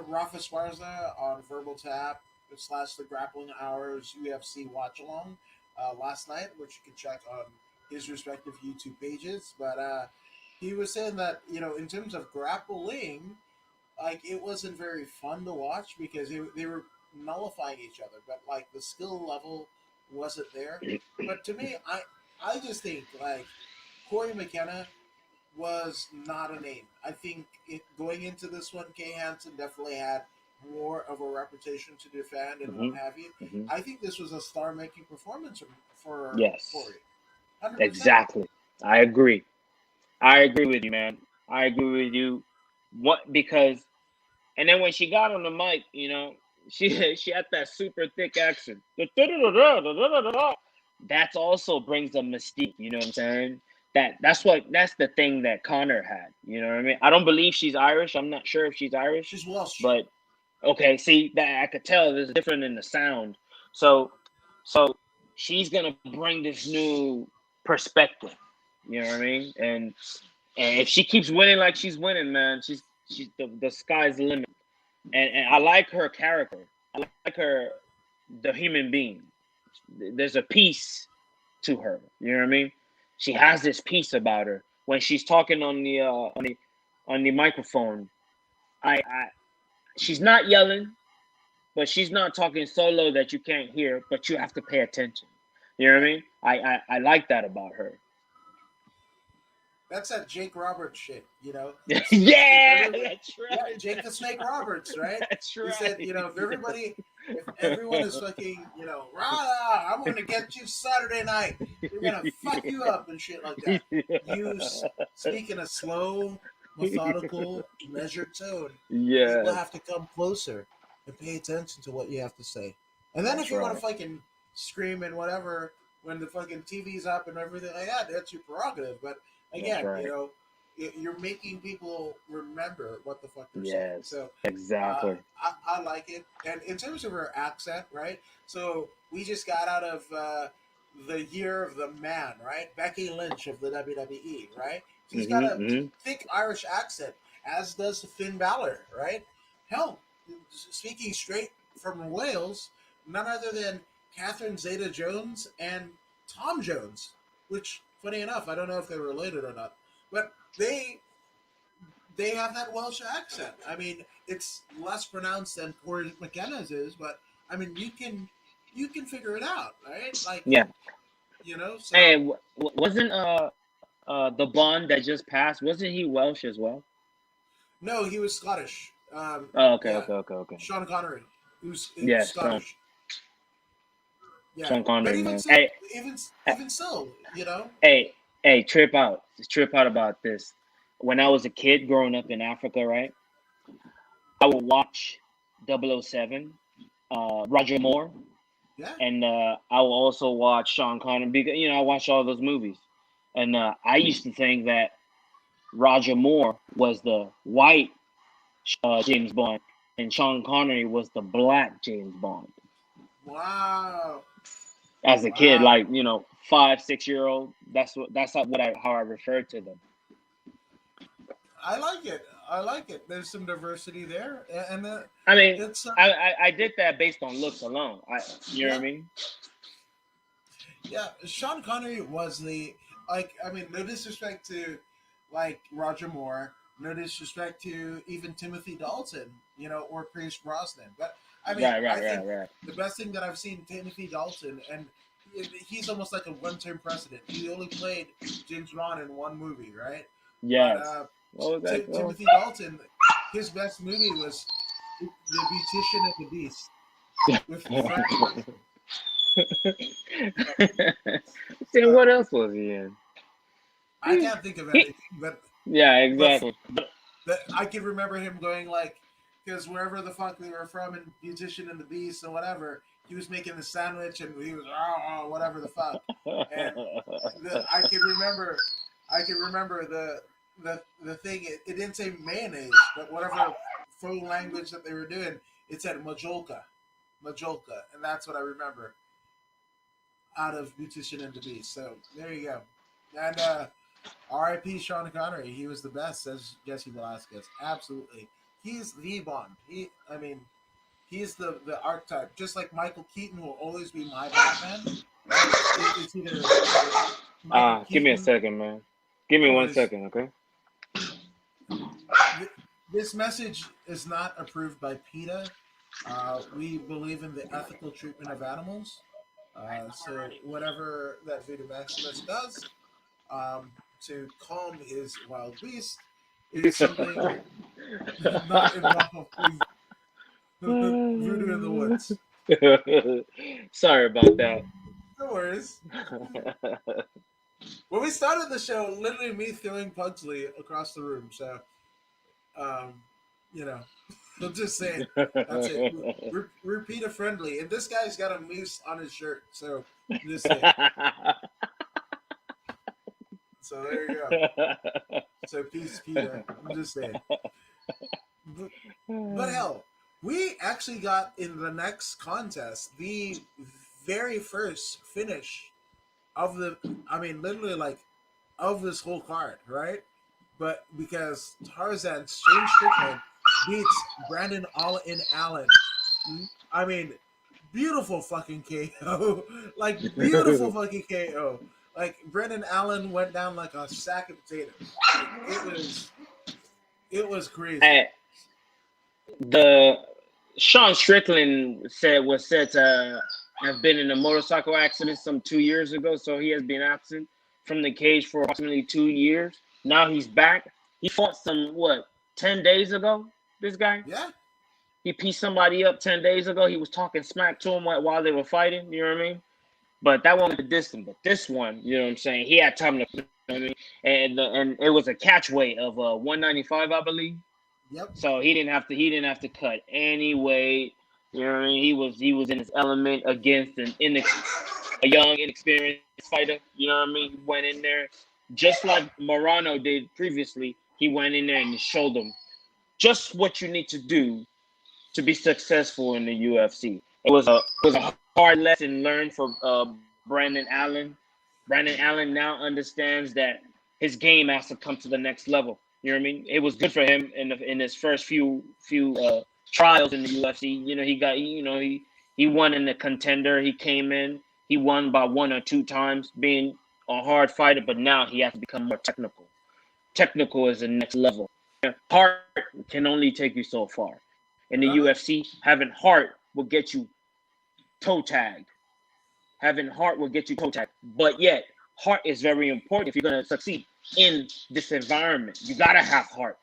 Rafa Sparza on Verbal Tap / the Grappling Hours UFC Watch Along last night, which you can check on his respective YouTube pages. But he was saying that in terms of grappling, like it wasn't very fun to watch because they were nullifying each other, but like the skill level wasn't there. But to me, I just think like Corey McKenna was not a name. I think going into this one, Kay Hansen definitely had more of a reputation to defend and what Hmm. have you. Hmm. I think this was a star-making performance for Yes, Corey, 100%. exactly. I agree. I agree with you, man. I agree with you. What because and then when she got on the mic, she had that super thick accent. That also brings a mystique. You know what I'm saying? That's the thing that Connor had. You know what I mean? I don't believe she's Irish. I'm not sure if she's Irish, She's Welsh. but okay. See that I could tell there's different in the sound. So she's gonna bring this new perspective. You know what I mean? And if she keeps winning like she's winning, man, she's the sky's the limit. And I like her character. I like her, the human being. There's a peace to her. You know what I mean? She has this peace about her when she's talking on the microphone. I she's not yelling, but she's not talking so low that you can't hear, but you have to pay attention. You know what I mean? I like that about her. That's that Jake Roberts shit, you know. Yeah, that's Yeah, right. Jake the Snake Roberts, right? That's He right. said, you know, if everyone is fucking, you know, rah, I'm gonna get you Saturday night. We're gonna fuck you up and shit like that. You speak in a slow, methodical, measured tone. People Yes, have to come closer and pay attention to what you have to say. And then if that's you want right. to fucking scream and whatever when the fucking TV's up and everything like that, that's your prerogative. But That's again, you right. know, you're making people remember what the fuck they're saying. Yes, So exactly. I like it. And in terms of her accent, right? So we just got out of the year of the man, right? Becky Lynch of the WWE, right? She's got a Hmm. thick Irish accent, as does Finn Balor, right? Hell, speaking straight from Wales, none other than Catherine Zeta Jones and Tom Jones, which, funny enough, I don't know if they're related or not, but they have that Welsh accent. I mean, it's less pronounced than Corey McKenna's is, but I mean, you can figure it out, right? Like, Yeah. you know. So And wasn't the Bond that just passed? Wasn't he Welsh as well? no, he was Scottish. Oh, okay, Yeah, okay, okay, okay. Sean Connery, who's Yes, Scottish. Yeah, Sean but Connery, even man. so, Hey, even hey, even so, you know. hey, trip out about this. When I was a kid growing up in Africa, right? I would watch 007, Roger Moore, Yeah, and I will also watch Sean Connery because I watched all those movies, and I used to think that Roger Moore was the white James Bond, and Sean Connery was the black James Bond. wow, As a kid, wow. like 5, 6 year old, how I referred to them. I like it. I like it. There's some diversity there, and I mean, it's I did that based on looks alone. You know what yeah, I mean? yeah. Sean Connery was the like. I mean, no disrespect to like Roger Moore, no disrespect to even Timothy Dalton, you know, or Pierce Brosnan. But I mean, Right, I right, right, think right. the best thing that I've seen Timothy Dalton, and he's almost like a one-term president. He only played James Bond in one movie, right? But Yes. What was that called? Timothy Dalton, his best movie was The Beautician and the Beast with Frank. Then Uh, what else was he in? I can't think of He, anything, but yeah, but exactly. I can remember him going like, because wherever the fuck they were from in Beautician and the Beast or whatever, he was making the sandwich and he was whatever the fuck, and I can remember the thing. It didn't say mayonnaise, but whatever faux language that they were doing, it said majolka, and that's what I remember out of Beautician and the Beast. So there you go. And R.I.P. Sean Connery. He was the best, says Jesse Velasquez. Absolutely, he's the Bond. I mean, he's the archetype. Just like Michael Keaton will always be my Batman. Right? It's either Michael Give me a Keaton. second, man. Give me No one worries. second, okay? This message is not approved by PETA. We believe in the ethical treatment of animals. So whatever that Vita Maximus does to calm his wild beast is something not involved with voodoo in the woods. Sorry about that. No worries. When we started the show, literally me throwing Pugsley across the room. So, um, you know, I'm just saying. That's it. Repeat friendly. And this guy's got a moose on his shirt. So, I'm just saying. So, there you go. So, peace, Peter. I'm just saying. But hell, we actually got in the next contest the very first finish of the, I mean, literally like of this whole card, right? But because Tarzan Shane Strickland beats Brandon All in Allen, I mean, beautiful fucking KO, like beautiful fucking KO. Like Brandon Allen went down like a sack of potatoes. Like it was crazy. And the Sean Strickland was said to have been in a motorcycle accident some 2 years ago, so he has been absent from the cage for approximately 2 years. Now he's back. He fought 10 days ago. This guy, Yeah, he pieced somebody up 10 days ago. He was talking smack to him while they were fighting. You know what I mean? But that one was distant. But this one, you know what I'm saying? He had time to, you know what I mean? And it was a catch weight of 195, I believe. yep. So he didn't have to cut any weight. You know what I mean? He was in his element against a young, inexperienced fighter. You know what I mean? He went in there just like Morano did previously. He went in there and he showed him just what you need to do to be successful in the UFC. It was a hard lesson learned for Brandon Allen. Brandon Allen now understands that his game has to come to the next level. You know what I mean? It was good for him in his first few trials in the UFC. You know, he won in the contender. He came in. He won by 1 or 2 times, being a hard fighter. But now he has to become more technical. Technical is the next level. Heart can only take you so far. In the Uh-huh. UFC, having heart will get you toe tagged. Having heart will get you toe tagged. But yet, heart is very important if you're going to succeed in this environment. You got to have heart.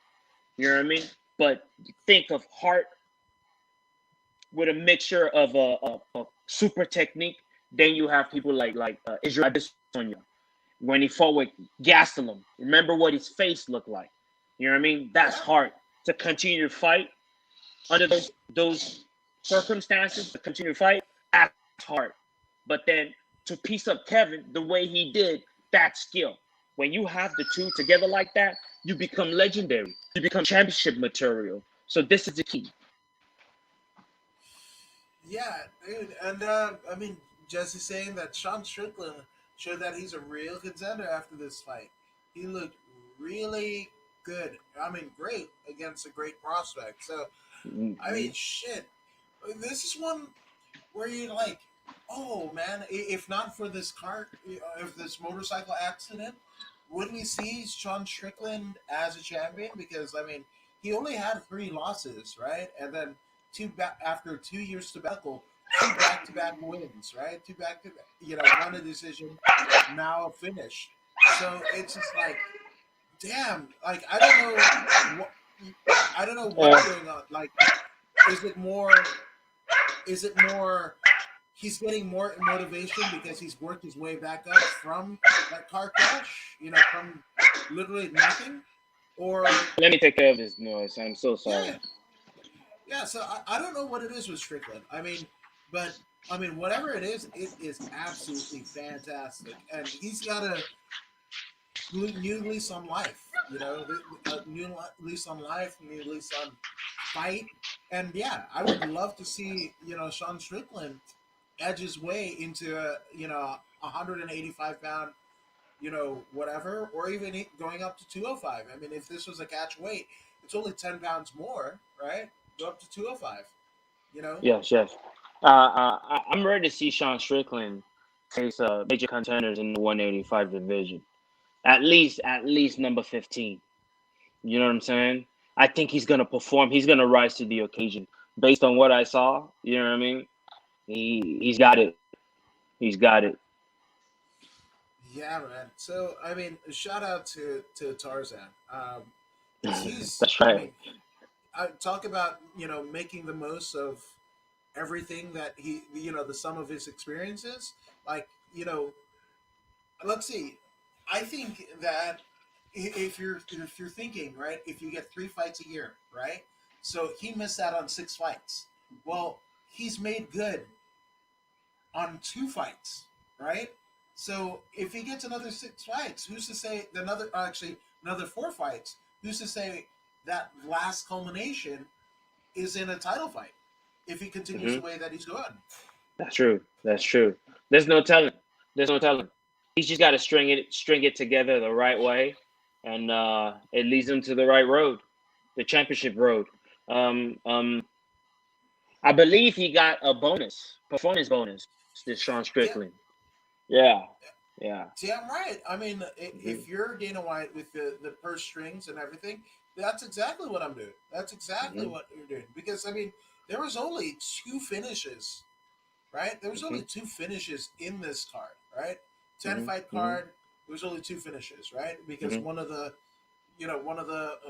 You know what I mean? But think of heart with a mixture of a super technique. Then you have people like Israel Adesanya when he fought with Gastelum. Remember what his face looked like. You know what I mean? That's Yeah, heart. To continue to fight under those circumstances, to continue to fight, that's hard. But then to piece up Kevin the way he did, that's skill. When you have the two together like that, you become legendary. You become championship material. So this is the key. yeah, dude. And I mean, Jesse saying that Sean Strickland showed that he's a real contender after this fight. He looked really good. I mean, great against a great prospect. So, I Mm-hmm. mean, shit. This is one where you're like, oh man, if not for this car, if this motorcycle accident, would we see Sean Strickland as a champion? Because I mean, he only had 3 losses, right? And then after 2 years sabbatical, 2 back-to-back wins, right? Two back to, one a decision, now a finish. So it's just like, damn, like what, I don't know what's Uh, going on. Like, is it more? Is it more? He's getting more motivation because he's worked his way back up from that car crash, from literally nothing. Or, Let me take care of this noise. I'm so sorry. yeah, yeah. So I don't know what it is with Strickland. I mean, but I mean, whatever it is absolutely fantastic. And he's got a new lease on life, a new lease on life, new lease on fight. And yeah, I would love to see, Sean Strickland edge his way into a 185 pound, whatever, or even going up to 205. I mean, if this was a catch weight, it's only 10 pounds more, right? Go up to 205. You know, Yes, yes. I'm ready to see Sean Strickland face major contenders in the 185 division. At least number 15. You know what I'm saying? I think he's gonna perform. He's gonna rise to the occasion based on what I saw. You know what I mean? He's got it. He's got it. yeah, man. So I mean, shout out to Tarzan, because he's. That's I right. mean, I talk about making the most of everything that the sum of his experiences. Like, let's see. I think that if you're thinking, right, if you get 3 fights a year, right, so he missed out on 6 fights. Well, he's made good on 2 fights, right? So if he gets another 6 fights, who's to say another 4 fights? Who's to say that last culmination is in a title fight if he continues Hmm. the way that he's going? That's true. That's true. There's no telling. There's no telling. He's just got to string it together the right way, and it leads him to the right road, the championship road. Um, um, I believe he got a performance bonus, this Sean Yeah. Strickland. Yeah, yeah. See, I'm right. I mean, Hmm. if you're Dana White with the purse strings and everything, that's exactly what I'm doing. That's exactly Hmm. what you're doing. Because I mean, there was only two finishes, right? There was Hmm. only two finishes in this card, right? Ten Hmm. fight Hmm. card. There was only two finishes, right? Because Hmm. one of the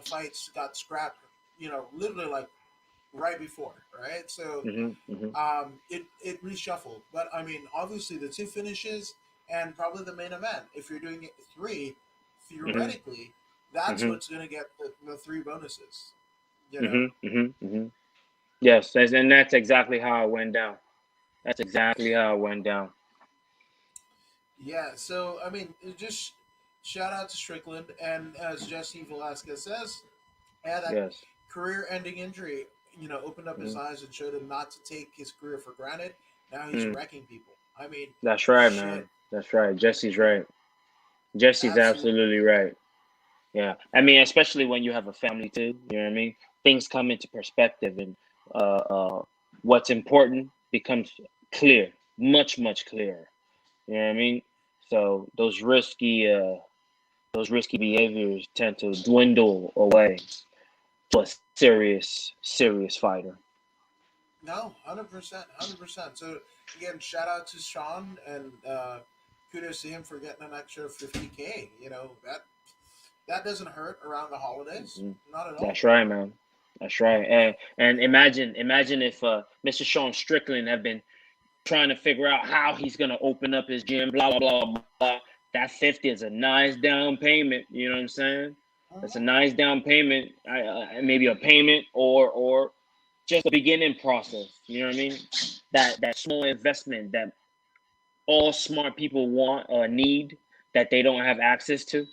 fights got scrapped, literally like right before, right? So Hmm. Hmm. it reshuffled. But I mean, obviously the two finishes and probably the main event. If you're doing it three, Hmm. theoretically, that's Hmm. what's going to get the three bonuses. You know. Hmm. Hmm. Hmm. Yes, and that's exactly how it went down. That's exactly how it went down. Yeah. So I mean, just shout out to Strickland, and as Jesse Velasquez says, yeah, that Yes. career-ending injury, opened up his Hmm. eyes and showed him not to take his career for granted. Now he's Mm. wrecking people. I mean, That's right, shit, man. That's right. Jesse's right. Jesse's absolutely. absolutely right. Yeah. I mean, especially when you have a family too, you know what I mean? Things come into perspective, and what's important becomes clear, much, much clearer. You know what I mean? So those risky behaviors tend to dwindle away to a serious, serious fighter. No, 100%, 100%. So again, shout out to Sean and kudos to him for getting an extra 50K. That doesn't hurt around the holidays, Mhm. not at all. That's right, man. That's right. And imagine if Mr. Sean Strickland had been trying to figure out how he's gonna open up his gym, blah blah blah blah. That 50 is a nice down payment. You know what I'm saying? That's a Mhm. nice down payment. Maybe a payment or just a beginning process. You know what I mean? That small investment that all smart people want or need that they don't have access to.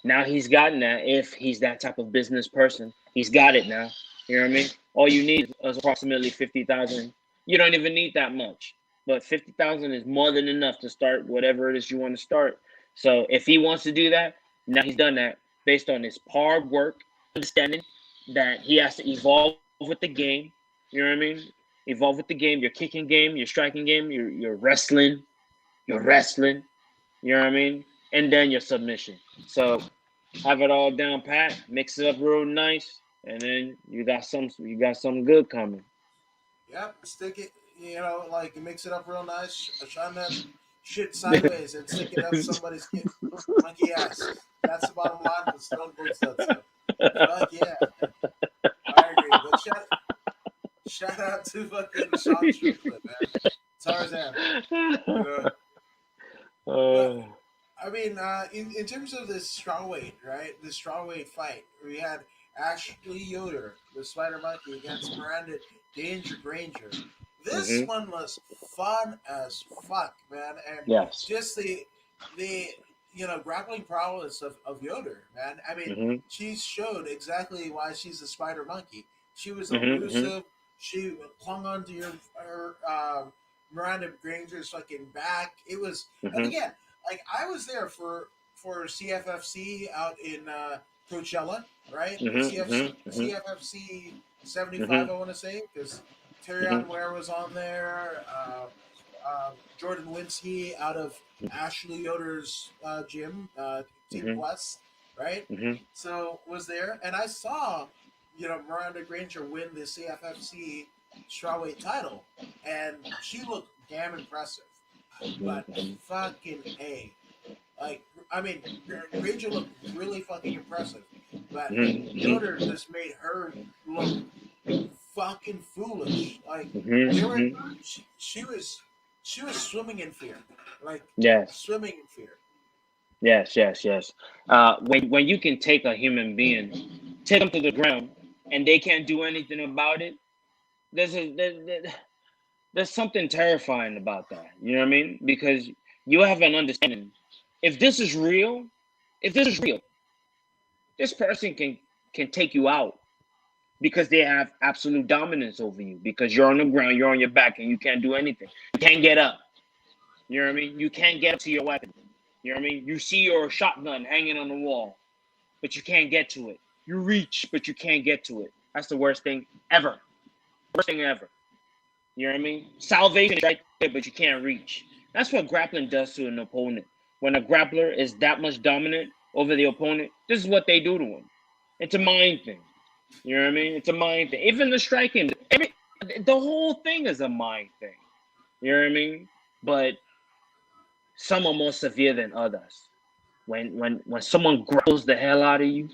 Now he's gotten that. If he's that type of business person, he's got it now. You know what I mean? All you need is approximately 50,000. You don't even need that much, but 50,000 is more than enough to start whatever it is you want to start. So if he wants to do that, now he's done that based on his hard work, understanding that he has to evolve with the game. You know what I mean? Evolve with the game, your kicking game, your striking game, your wrestling, you know what I mean? And then your submission. So have it all down pat, mix it up real nice, and then you got some good coming. Yep, stick it, like mix it up real nice. Shine that shit sideways and stick it up somebody's monkey ass. That's the bottom line. But Stone Cold said so. Fuck yeah, man. I agree. But shout out to fucking Sean Strickland, man. Tarzan. Uh, but Oh. I mean, in terms of this strawweight, right? The strawweight fight, we had Ashley Yoder, the Spider Monkey, against Miranda Danger Granger. This Hmm. one was fun as fuck, man, and Yes. just the grappling prowess of Yoder, man. I mean, Hmm. she showed exactly why she's a Spider Monkey. She was Hmm. Hmm. elusive. She clung onto her Miranda Granger's fucking back. It was, and Hmm. again, like I was there for CFFC out in Coachella, right? Hmm. Hmm. CFFC 75, Hmm. I want to say, because Hmm. Terrion Ware was on there. Jordan Winsky out of Ashley Yoder's gym, Team Hmm. Quest, right? Hmm. So was there, and I saw, Miranda Granger win the CFFC strawweight title, and she looked damn impressive. But Hmm. fucking a, like I mean, Granger looked really fucking impressive, but Yoder Hmm. just made her look fucking foolish. Like they were, Hmm. she was swimming in fear, like Yes. swimming in fear. Yes, yes, yes. When you can take a human being, take them to the ground, and they can't do anything about it, there's something terrifying about that. You know what I mean? Because you have an understanding. If this is real, if this is real, this person can take you out because they have absolute dominance over you. Because you're on the ground, you're on your back, and you can't do anything. You can't get up. You know what I mean? You can't get up to your weapon. You know what I mean? You see your shotgun hanging on the wall, but you can't get to it. You reach, but you can't get to it. That's the worst thing ever. Worst thing ever. You know what I mean? Salvation is right there, but you can't reach. That's what grappling does to an opponent. When a grappler is that much dominant over the opponent, this is what they do to him. It's a mind thing. You know what I mean? It's a mind thing. Even the striking, the whole thing is a mind thing. You know what I mean? But some are more severe than others. When someone grapples the hell out of you,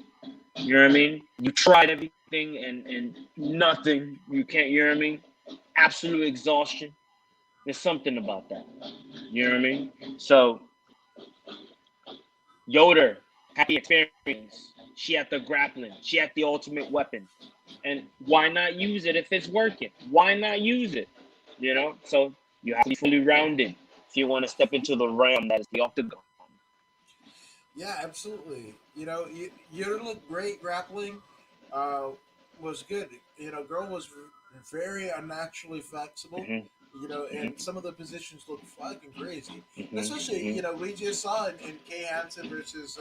you know what I mean? You tried everything and nothing. You can't, you know what I mean? Absolute exhaustion. There's something about that. You know what I mean? So Yoder had the experience. She had the grappling. She had the ultimate weapon. And why not use it if it's working? Why not use it? You know? So you have to be fully rounded if you want to step into the realm that is the octagon. Yeah, absolutely. You know, you look great grappling. Uh, was good. You know, girl was very unnaturally flexible. Mm-hmm, You know, mm-hmm, and some of the positions look fucking crazy. Especially, mm-hmm, you know, we just saw it in Kay Hansen versus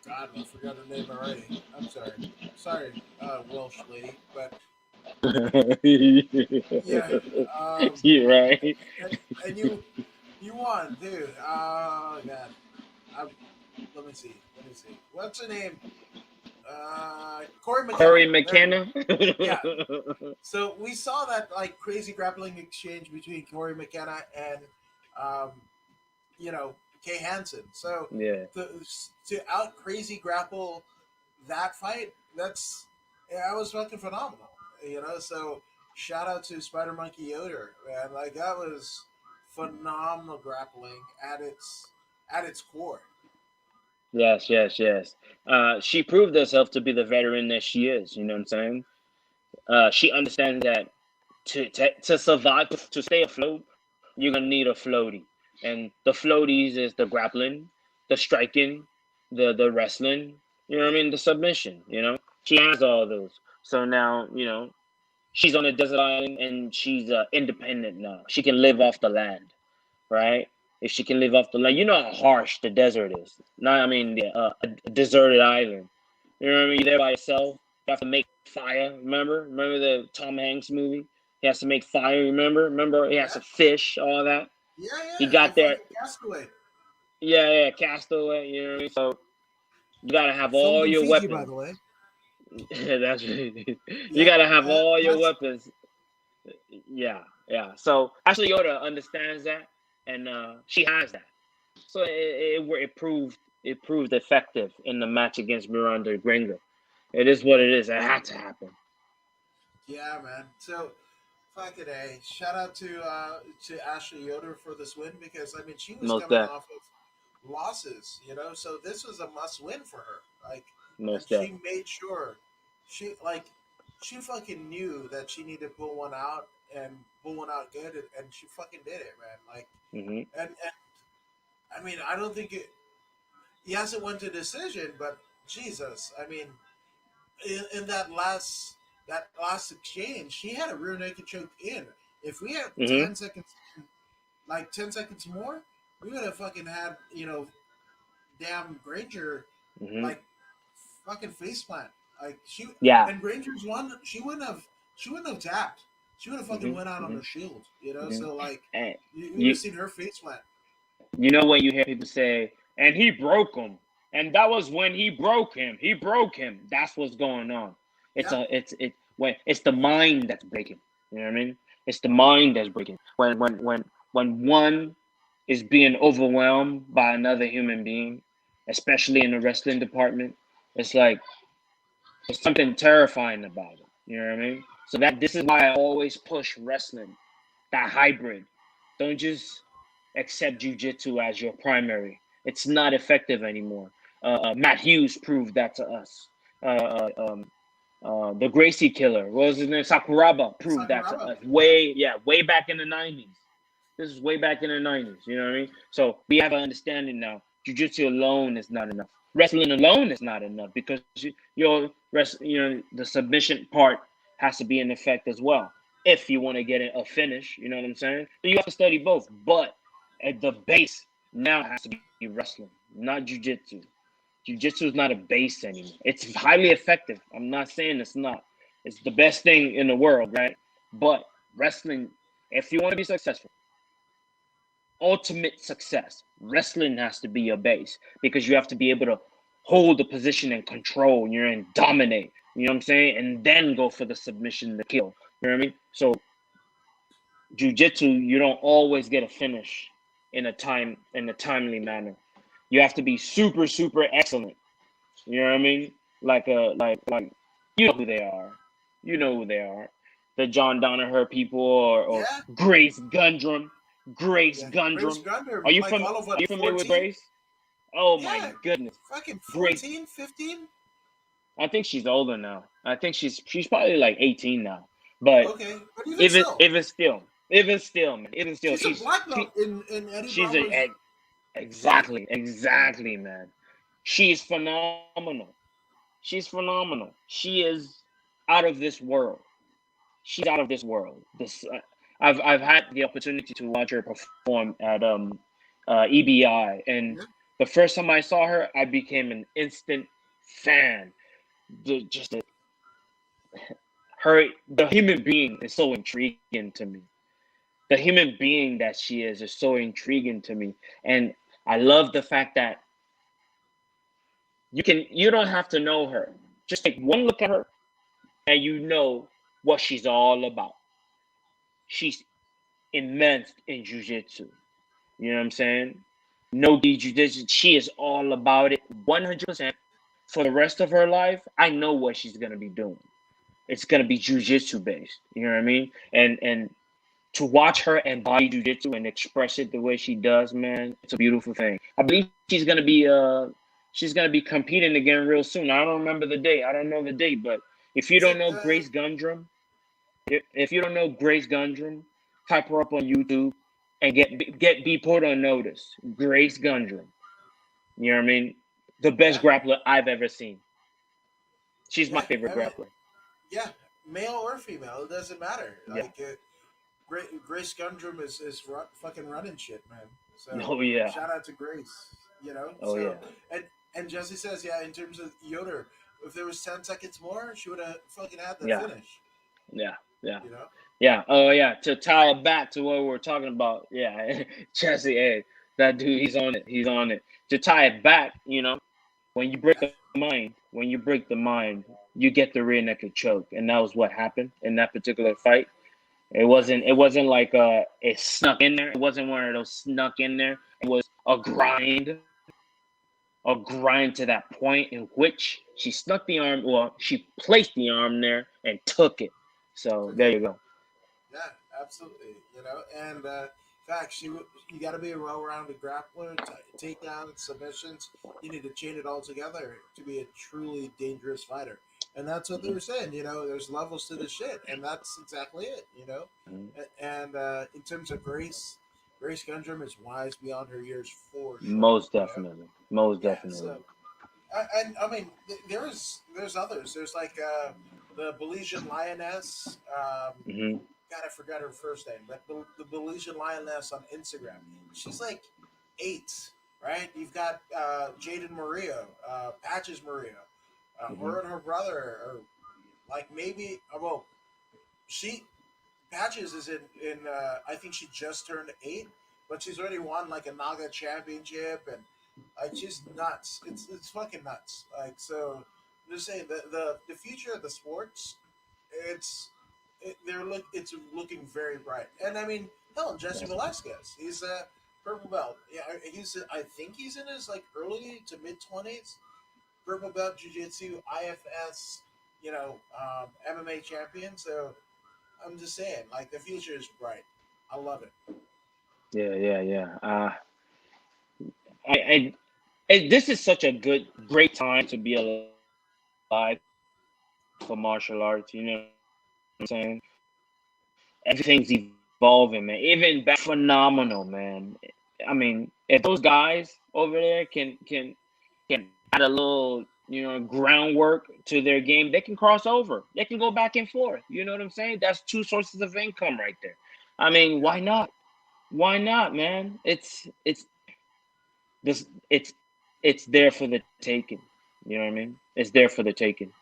God, I forgot her name already. I'm sorry. Sorry, Welsh lady, but yeah. mm-hmm. Um, You're right. and you won, dude. Oh God. I, let me see. Let me see. What's her name? Corey McKenna. Corey There we go. McKenna. Yeah. So we saw that like crazy grappling exchange between Corey McKenna and, um, you know, Kay Hansen. So Yeah. to out crazy grapple that fight, that was fucking phenomenal. You know, so shout out to Spider Monkey Yoder, man. Like that was phenomenal grappling at its core. Yes, yes, yes. She proved herself to be the veteran that she is. You know what I'm saying? She understands that to survive, to stay afloat, you're gonna need a floaty, and the floaties is the grappling, the striking, the wrestling. You know what I mean? The submission. You know, she has all those. So now, you know, she's on a desert island and she's independent now. She can live off the land, right? If she can live off the land, you know how harsh the desert is. Not, I mean, a deserted island. You know what I mean? You're there by yourself. You have to make fire. Remember the Tom Hanks movie? He has to make fire. Remember, he has Yeah, to fish, all that. yeah, He yeah. got there. Fucking Castaway. Yeah, castaway. You know what I mean? So you gotta have Filmed all in your Fiji, by weapons. the way. That's you Yeah, gotta have all your that's weapons. Yeah. So actually, Yoda understands that, and she has that. So it proved effective in the match against Miranda Gringo. It is what it is. It had to happen. yeah, man. So fucking a shout out to Ashley Yoder for this win because I mean she was Most coming def, off of losses, you know, so this was a must win for her. Like, and most def. she made sure she like she fucking knew that she needed to pull one out and pull one out good, and she fucking did it, man. Like, Hmm. and I mean I don't think it. Yes, it went to decision, but Jesus, I mean, in that last exchange, she had a rear naked choke in. If we had Hmm. 10 seconds, like 10 seconds more, we would have fucking had damn Granger Hmm. like fucking face plant. Like she Yeah. and Granger's one, she wouldn't have tapped. She would have fucking Hmm. went out on Hmm. her shield, you know. Hmm. So like And you would have you seen her face plant. you know when you hear people say, and he broke him, and that was when he broke him. He broke him. That's what's going on. Yeah, When it's the mind that's breaking. You know what I mean? It's the mind that's breaking. When one is being overwhelmed by another human being, especially in the wrestling department, it's like there's something terrifying about it. You know what I mean? So that this is why I always push wrestling, that hybrid. Don't just accept jujitsu as your primary. It's not effective anymore. Matt Hughes proved that to us. Uh, um, the Gracie Killer, what was his name? Sakuraba proved that to Sakuraba. us. Yeah, Way back in the '90s. This is way back in the '90s. You know what I mean? So we have an understanding now. Jiu-jitsu alone is not enough. Wrestling alone is not enough because the submission part has to be in effect as well. If you want to get a finish, you know what I'm saying? So you have to study both. But at the base, now has to be wrestling, not jujitsu. Jiu-jitsu is not a base anymore. It's highly effective. I'm not saying it's not. It's the best thing in the world, right? But wrestling, if you want to be successful, ultimate success, wrestling has to be your base because you have to be able to hold the position and control, and dominate. You know what I'm saying? And then go for the submission, the kill. You know what I mean? So jiu-jitsu, you don't always get a finish in a timely manner. You have to be super, super excellent. You know what I mean? Like you know who they are. You know who they are. The John Danaher people or Yeah, Grace Gundrum. Grace yeah. Grace Gundrum. Gundam, Are you like from all of are what, you familiar with 14? Grace? Oh my Yeah, goodness. fucking Grace. 14, 15? I think she's older now. I think she's probably like 18 now. But Okay, but even still, even still, man, even still, she's a black she belt in Eddie she's Bravo's. exactly, man. She's phenomenal. She's phenomenal. She is out of this world. She's out of this world. I've had the opportunity to watch her perform at EBI, and Yeah, the first time I saw her, I became an instant fan. Just the human being is so intriguing to me. The human being that she is so intriguing to me, and I love the fact that you don't have to know her. Just take one look at her, and you know what she's all about. She's immense in jujitsu. You know what I'm saying? No jiu-jitsu. She is all about it 100%. For the rest of her life, I know what she's gonna be doing. It's gonna be jujitsu based. You know what I mean? And to watch her embody jujitsu and express it the way she does, man, it's a beautiful thing. I believe she's gonna be competing again real soon. I don't remember the date. I don't know the date, but if you is don't it? know Grace Gundrum, if you don't know Grace Gundrum, type her up on YouTube and get be put on notice. Grace Gundrum. You know what I mean? The best Yeah, grappler I've ever seen. She's my yeah. favorite I mean, grappler. yeah, male or female, it doesn't matter. Yeah. Like, Grace Gundrum is fucking running shit, man. So Oh yeah. shout out to Grace. You know. Oh So yeah. and Jesse says, yeah, in terms of Yoder, if there was 10 seconds more, she would have fucking had the Yeah. finish. Yeah. Yeah. You know. Yeah. Oh yeah. To tie it back to what we were talking about. Yeah. Jesse, hey, that dude, he's on it. He's on it. To tie it back, when you break Yeah. when you break the mind, you get the rear naked choke, and that was what happened in that particular fight. It Yeah. wasn't. It wasn't like it snuck in there. It wasn't one of those snuck in there. It was a grind to that point in which she snuck the arm. Well, she placed the arm there and took it. So Took there it. you go. Yeah, absolutely. You know, and fact, you got to be a well-rounded grappler, takedowns, submissions. You need to chain it all together to be a truly dangerous fighter. And that's what they Hmm. were saying. You know, there's levels to this shit, and that's exactly it. You know, Hmm. and in terms of Grace Gundrum is wise beyond her years for sure. Most You know, definitely. Most yeah. So, definitely. and I mean, there's others. There's like the Belizean lioness. Hmm. God, I forgot her first name, but the Belizean lioness on Instagram. She's like 8, right? You've got Jaden Murillo, Patches Murillo. Hmm. Her and her brother are like maybe. Well, she Patches is in. I think she just turned 8, but she's already won like a Naga championship, and it's just nuts. It's fucking nuts. Like so, I'm just saying the future of the sports it's it's looking very bright. And I mean, hell, Jesse Yes. Velasquez, he's a purple belt. Yeah, I think he's in his like early to mid 20s. Purple belt jiu-jitsu, IFS, MMA champion. So I'm just saying, like the future is bright. I love it. Yeah. Yeah. Yeah. This is such a great time to be alive for martial arts. You know what I'm saying? Everything's evolving, man. Even back phenomenal, man. I mean, if those guys over there can add a little, groundwork to their game, they can cross over. They can go back and forth. You know what I'm saying? That's two sources of income right there. I mean, Yeah, why not? Why not, man? It's this it's there for the taking. You know what I mean? It's there for the taking.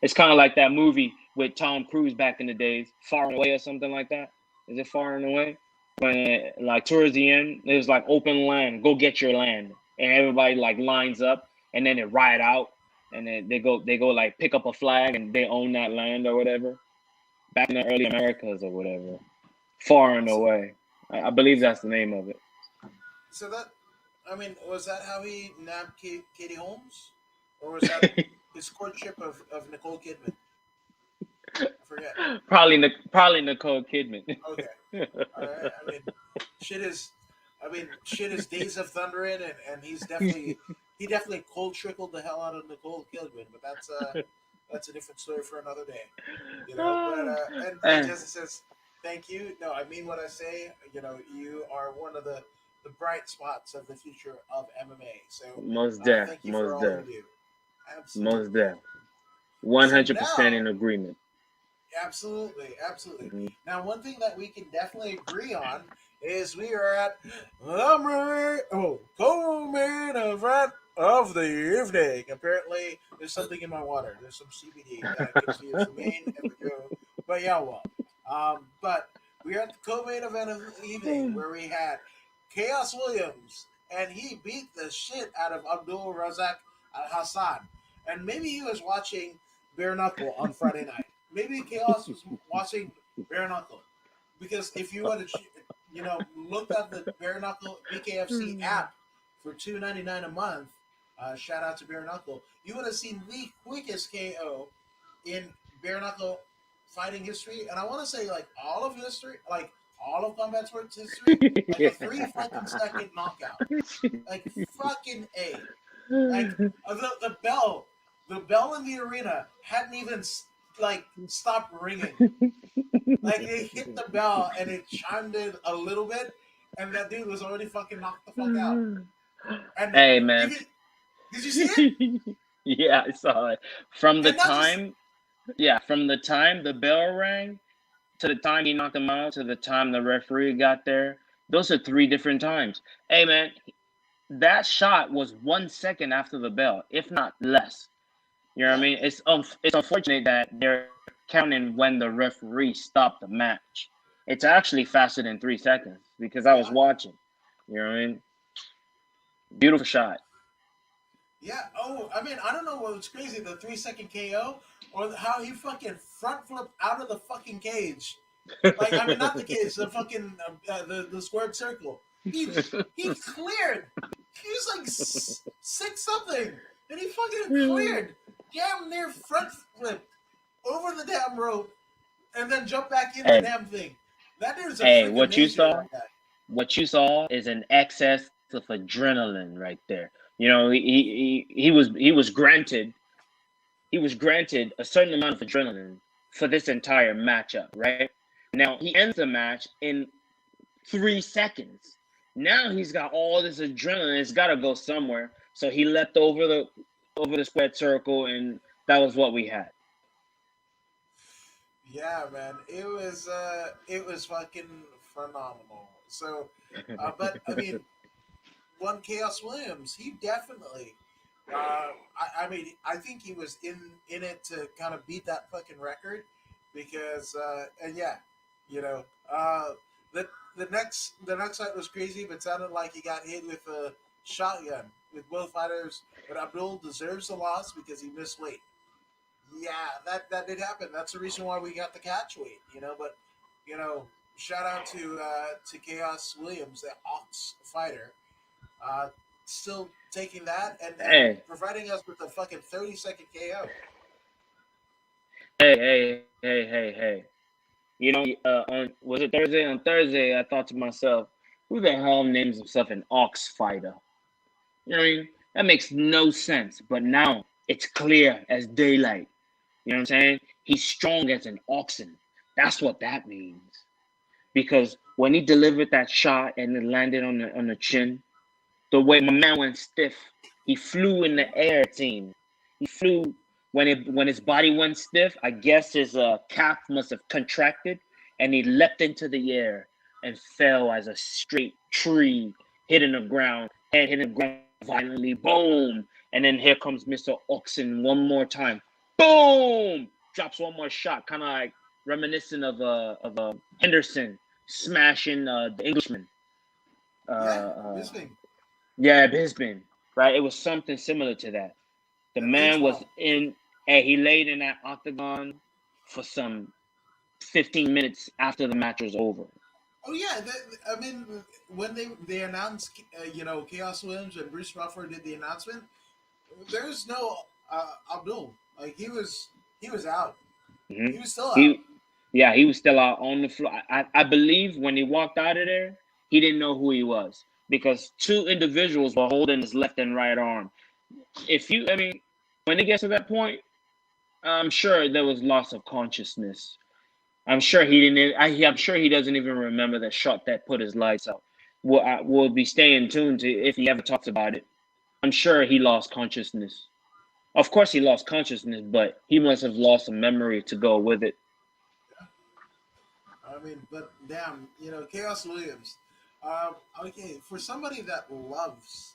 It's kind of like that movie with Tom Cruise back in the days, Far and Away or something like that. Is it Far and Away? When like towards the end, it was like open land, go get your land, and everybody like lines up, and then they ride out, and then they go like pick up a flag, and they own that land or whatever. Back in the early Americas or whatever, Far and So, Away. I believe that's the name of it. so that, I mean, was that how he nabbed Katie Holmes, or was that his courtship of Nicole Kidman? I forget. Probably Nicole Kidman. Okay, all right. Shit is, shit is Days of Thunder in, and he definitely cold trickled the hell out of Nicole Kidman, but that's a different story for another day, you know. But and And Jesse says, "Thank you." No, I mean what I say. You know, you are one of the bright spots of the future of MMA. So most deaf, thank you for most all deaf, you do. most Absolutely. deaf. One So hundred percent now, in agreement. absolutely, absolutely. Mhm. Now, one thing that we can definitely agree on is we are at the co-main event of the evening. Apparently, there's something in my water. There's some CBD that gives you the main and the go. But yeah, well, but we're at the co-main event of the evening where we had Chaos Williams, and he beat the shit out of Abdul Razak Al Hassan. And maybe he was watching Bare Knuckle on Friday night. Maybe Chaos was watching Bare Knuckle, because if you would have, looked at the Bare Knuckle BKFC app for $2.99 a month, shout out to Bare Knuckle, you would have seen the quickest KO in Bare Knuckle fighting history, and I want to say like all of history, like all of combat sports history, like a 3 fucking second knockout, like fucking a. Like the bell in the arena hadn't even like stopped ringing. Like they hit the bell and it chimed in a little bit, and that dude was already fucking knocked the fuck out. And Hey man. even did you see it? Yeah, I saw it. From the And not just time, yeah, from the time the bell rang to the time he knocked him out to the time the referee got there, those are 3 different times. Hey man, that shot was 1 second after the bell, if not less. You know what I yeah, mean? It's unfortunate that they're counting when the referee stopped the match. It's actually faster than 3 seconds because I was yeah, watching. You know what I mean? Beautiful shot. yeah. Oh, I don't know what was crazy, the 3 second KO or how he fucking front flipped out of the fucking cage. Like, not the cage, the fucking the squared circle. He cleared. He was like 6 something, and he fucking cleared. Damn near front flip over the damn rope, and then jump back in the Hey, damn thing. That dude's a hey, freaking what you major saw? like that. What you saw is an excess of adrenaline right there. You know, he was granted a certain amount of adrenaline for this entire matchup, right? Now he ends the match in 3 seconds. Now he's got all this adrenaline. It's got to go somewhere. So he leapt over the squared circle, and that was what we had. Yeah, man, it was fucking phenomenal. So, but one Chaos Williams, he definitely. I think he was in it to kind of beat that fucking record, because and yeah, you know, the the next fight was crazy, but sounded like he got hit with a shotgun with both fighters. But Abdul deserves the loss because he missed weight. Yeah, that did happen. That's the reason why we got the catch weight, you know. But you know, shout out to Chaos Williams, the Ox fighter, uh, still taking that and Hey, providing us with a fucking 30-second KO. hey. You know, on was it Thursday? On Thursday, I thought to myself, who the hell names himself an ox fighter? You know what I mean? That makes no sense. But now it's clear as daylight. You know what I'm saying? He's strong as an oxen. That's what that means. Because when he delivered that shot and it landed on the chin, the way my man went stiff, he flew in the air. Team, he flew when his body went stiff. I guess his calf must have contracted, and he leapt into the air and fell as a straight tree hitting the ground, head hitting the ground violently, boom. And then here comes Mr. Oxen one more time, boom, drops one more shot, kind of like reminiscent of a Henderson smashing the Englishman. Bisping. Yeah, Bisbin, right? It was something similar to that. The That aged man was well. in, and he laid in that octagon for some 15 minutes after the match was over. Oh yeah, I mean, when they announced, Chaos Williams and Bruce Buffer did the announcement, there's no Abdul. Like he was out. Hmm. He was still out. He, yeah, he was still out on the floor. I believe when he walked out of there, he didn't know who he was because two individuals were holding his left and right arm. I mean, when it gets to that point, I'm sure there was loss of consciousness. I'm sure he didn't. I'm sure he doesn't even remember the shot that put his lights out. We'll be staying tuned to if he ever talks about it. I'm sure he lost consciousness. Of course, he lost consciousness, but he must have lost a memory to go with it. I mean, but damn, Chaos Williams. Okay, for somebody that loves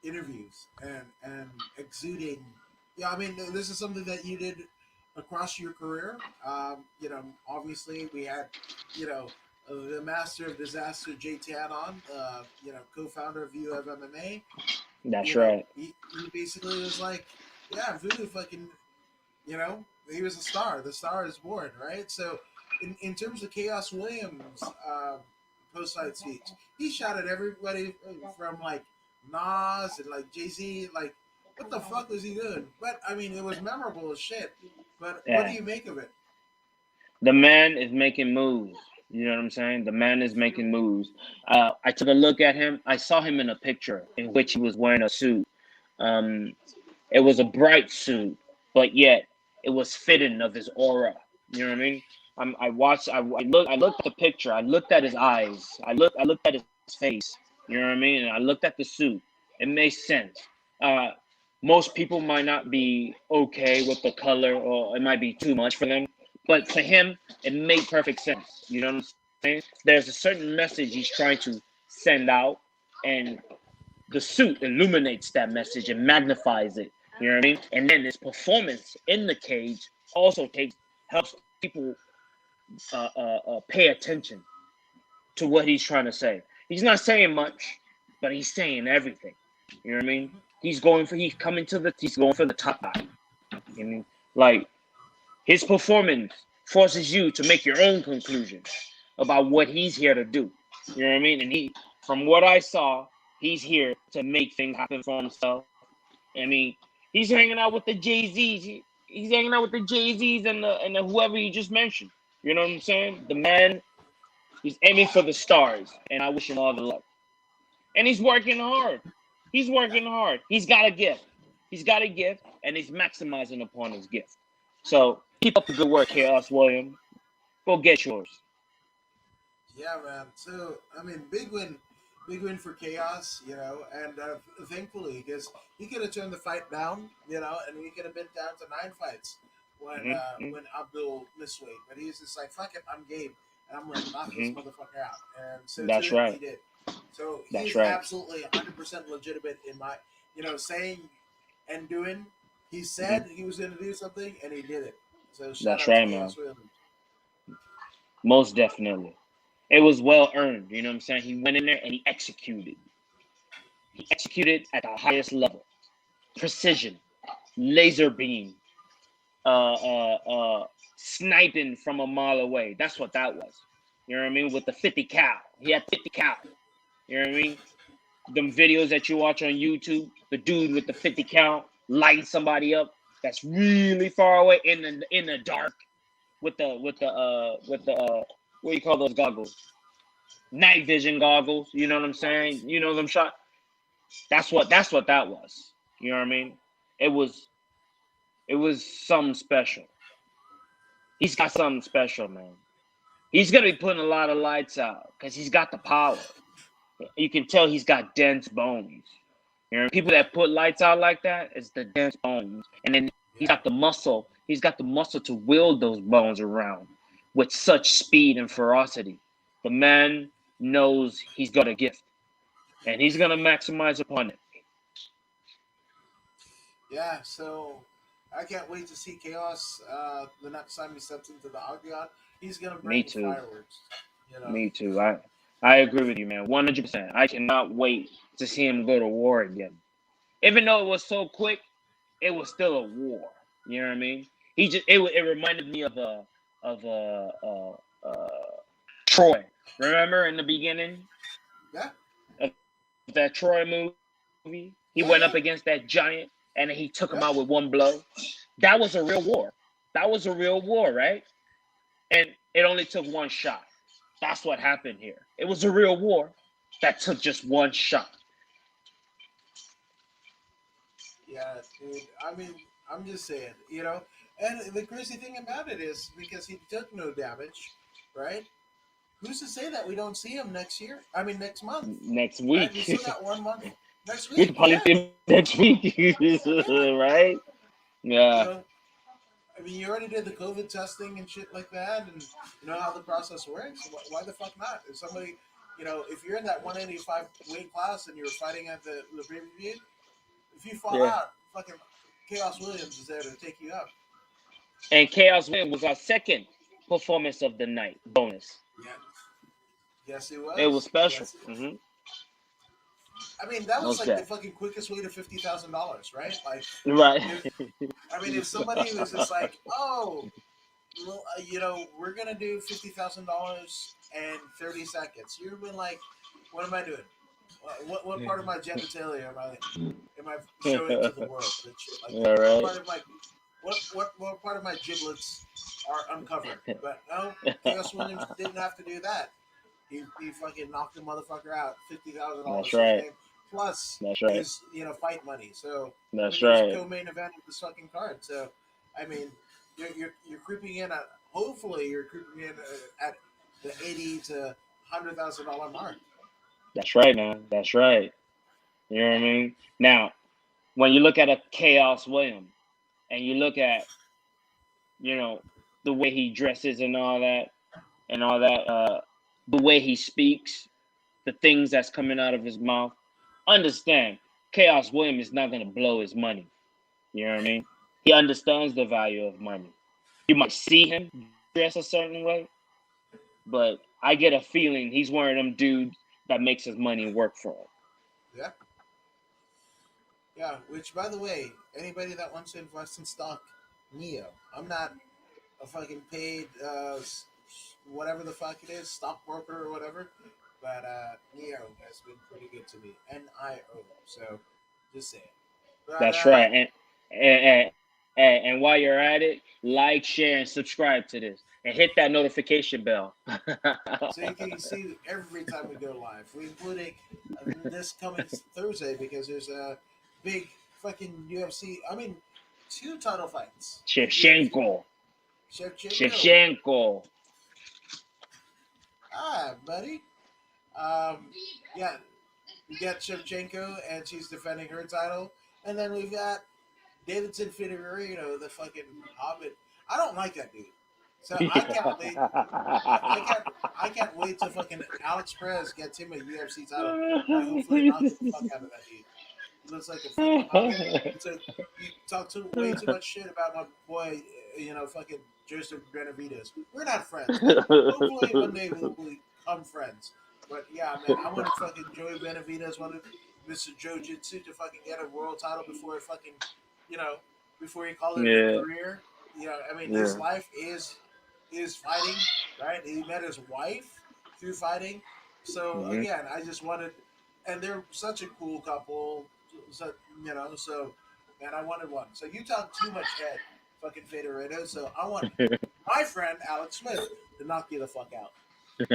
interviews and exuding, yeah, I mean, this is something that you did across your career. Obviously we had, the master of disaster Jay Tan on, co-founder of UFMMA. That's right. He basically was like, yeah, Voodoo fucking, he was a star. The star is born, right? So, in terms of Chaos Williams' post fight speech, he shouted everybody from like Nas and like Jay Z. Like, what the fuck was he doing? But I mean, it was memorable as shit. But what do Yeah. you make of it? The man is making moves. You know what I'm saying? The man is making moves. I took a look at him. I saw him in a picture in which he was wearing a suit. Um, it was a bright suit, but yet it was fitting of his aura. You know what I mean? I watched. I looked at the picture. I looked at his eyes. I looked at his face. You know what I mean? And I looked at the suit. It made sense. Uh, Most people might not be okay with the color, or it might be too much for them. But for him, it made perfect sense. You know what I'm saying? There's a certain message he's trying to send out, and the suit illuminates that message and magnifies it. You know what I mean? And then his performance in the cage also helps people pay attention to what he's trying to say. He's not saying much, but he's saying everything. You know what I mean? He's going for the top guy. I mean, like his performance forces you to make your own conclusions about what he's here to do. You know what I mean? And from what I saw, he's here to make things happen for himself. I mean, he's hanging out with the Jay-Z's. He's hanging out with the Jay-Z's and the whoever you just mentioned. You know what I'm saying? The man, he's aiming for the stars, and I wish him all the luck. And he's working hard. He's working hard. He's got a gift. He's got a gift, and he's maximizing upon his gift. So keep up the good work, Chaos William. Go get yours. Yeah, man. So I mean, big win for Chaos, and thankfully, because he could have turned the fight down, and we could have been down to 9 fights Mm-hmm. when Abdul missed weight, but he's just like, fuck it, I'm game, and I'm gonna knock this Mm-hmm. motherfucker out, and so That's too he right. did. So That's he's right. absolutely 100% legitimate in my, saying and doing. He Mm-hmm. said he was gonna do something, and he did it. So shout That's out to right, man. Chaos Williams. Most definitely. It was well earned. You know what I'm saying? He went in there and he executed. He executed at the highest level. Precision, laser beam, sniping from a mile away. That's what that was. You know what I mean? With the 50 cal. He had 50 cal. You know what I mean? Them videos that you watch on YouTube, the dude with the 50 cal lighting somebody up that's really far away in the dark with the what do you call those goggles? Night vision goggles. You know what I'm saying? You know them shot. That's what that was. You know what I mean? It was it was something special. He's got something special, man. He's gonna be putting a lot of lights out because he's got the power. You can tell he's got dense bones. You know, people that put lights out like that is the dense bones, and then he's Yeah. got the muscle. He's got the muscle to wield those bones around with such speed and ferocity. The man knows he's got a gift, and he's gonna maximize upon it. Yeah, so I can't wait to see Chaos the next time he steps into the octagon. He's gonna Me bring too. fireworks. You know. Me too. I agree with you, man. 100%. I cannot wait to see him go to war again. Even though it was so quick, it was still a war. You know what I mean? It reminded me of Troy. Remember in the beginning Yeah, of that Troy movie? He went up yeah, against yeah, that giant and then he took him out yeah, with one blow. That was a real war. That was a real war, right? And it only took one shot. That's what happened here. It was a real war that took just one shot. yeah, dude. I mean, I'm just saying, you know. And the crazy thing about it is because he took no damage, right? Who's to say that we don't see him next year? I mean, next month, Next right? We week. still got 1 month next We could week. probably Yeah, see him next week. yeah. Right? You Yeah. know, I mean, you already did the COVID testing and shit like that, and you know how the process works. Why the fuck not? If somebody, if you're in that 185 weight class and you're fighting at the pay per view, if you fall Yeah. out, fucking Chaos Williams is there to take you up. And Chaos Win was our second performance of the night bonus. Yeah. Yes, it It was was. special. Yes, it was. Hmm. I mean, that was Most like the that. fucking quickest way to $50,000, right? Like, Right. if I mean, if somebody was just like, oh, well, we're gonna do $50,000 in 30 seconds. You've been like, what am I doing? What part of my genitalia am I showing to the world and shit like All that? What right. part of my what part of my giblets are uncovered? But no, Chaos Williams didn't have to do that. He fucking knocked the motherfucker out, That's $50,000 his right. name, plus That's right. his fight money. So I mean, That's he was a right. co-main event of this fucking card. So I mean, you're creeping in at hopefully you're creeping in at the 80 to $100,000 mark. That's right, man. That's right. You know what I mean? Now, when you look at a Chaos William and you look at, you know, the way he dresses and all that, the way he speaks, the things that's coming out of his mouth, understand Chaos William is not going to blow his money. You know what I mean? He understands the value of money. You might see him dress a certain way, but I get a feeling he's one of them dudes that makes his money work for him. Yeah, yeah. Which, by the way, anybody that wants to invest in stock, Neo. I'm not a fucking paid whatever the fuck it is, stockbroker or whatever. But Neo has been pretty good to me, and IO. So just saying. But That's right. And while you're at it, like, share, and subscribe to this, and hit that notification bell. so you can see every time we go live. We're including this coming Thursday because there's a big fucking UFC. I mean, two title fights. UFC Shevchenko. Shevchenko. Shevchenko. Ah, buddy. Um, yeah, we got Shevchenko, and she's defending her title. And then we've got Davidson Figueiredo, the fucking Hobbit. I don't like that dude. So I can't wait. I can't. I can't wait till fucking Alex Perez gets him a UFC title. I hopefully knocks the fuck out of that dude. He looks like a fucking hunk. So you talk way too much shit about my boy. Fucking Joseph Benavidez. We're not friends, but hopefully one day we'll become friends. But yeah, man, I wanted fucking Joey Benavidez, wanted Mr. Joe Jitsu to fucking get a world title before fucking, you know, before he called it a Yeah. career. I mean, his Yeah. life is fighting, right? He met his wife through fighting. So Hmm. again, I just wanted, and they're such a cool couple. So so man, I wanted one. So you talk too much head, fucking Federato. So I want my friend Alex Smith to knock you the fuck out. Just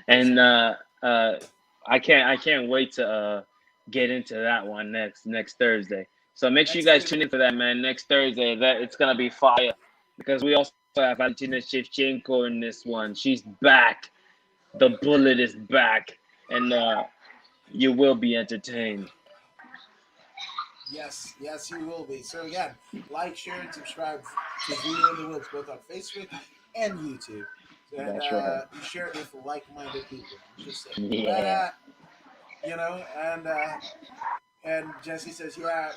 And saying. uh, I can't wait to get into that one next Thursday. So make sure you Next guys Thursday. tune in for that, man. Next Thursday, that it's gonna be fire because we also have Valentina Shevchenko in this one. She's back. The bullet is back, and you will be entertained. Yes, yes, you will be. So again, like, share, and subscribe to View in the Woods both on Facebook and YouTube, and That's right. share it with like-minded people. I'm just saying. But Yeah. and And Jesse says, yeah,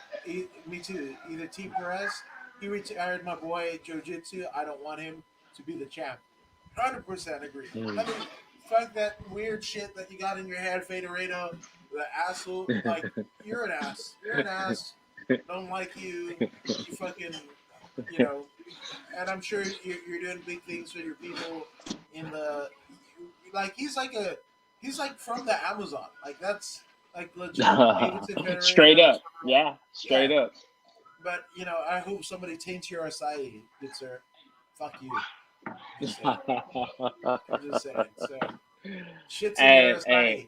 me too. Either T. Perez, he retired my boy Jiu-Jitsu. I don't want him to be the champ. 100% agree. I mean, fuck that weird shit that you got in your head, Federado, the asshole. Like, you're an ass. You're an ass. Don't like you. You fucking, you know, and I'm sure you're doing big things for your people in the, like, he's like from the Amazon. Like, that's, like, legit. Davidson Straight Federado. up. Yeah, Yeah. straight up. But, I hope somebody taints your acai, good sir. Fuck you. Just saying. I'm just saying. So, shit's in your Hey, acai.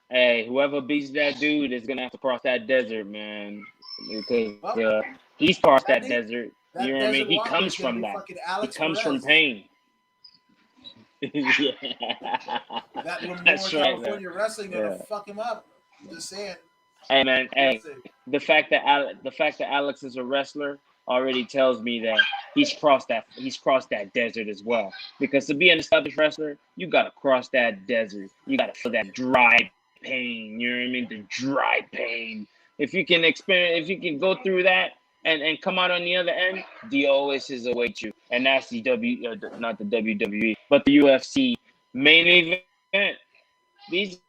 hey, whoever beats that dude is gonna have to cross that desert, man. Because Well, he's crossed that that name, desert. You that know what I mean? desert He walker comes is gonna from be that. fucking He Alex comes from Perez. pain. Yeah. That Lemoore, That's right, man. California wrestling gonna Yeah. fuck him up. Just saying. Hey, man. Hey, Just saying. the fact that Alex is a wrestler already tells me that he's crossed that desert as well. Because to be an established wrestler, you gotta cross that desert. You gotta feel that dry pain. You know what I mean? The dry pain. If you can go through that and come out on the other end, the OS await you, and that's not the WWE, but the UFC main event. These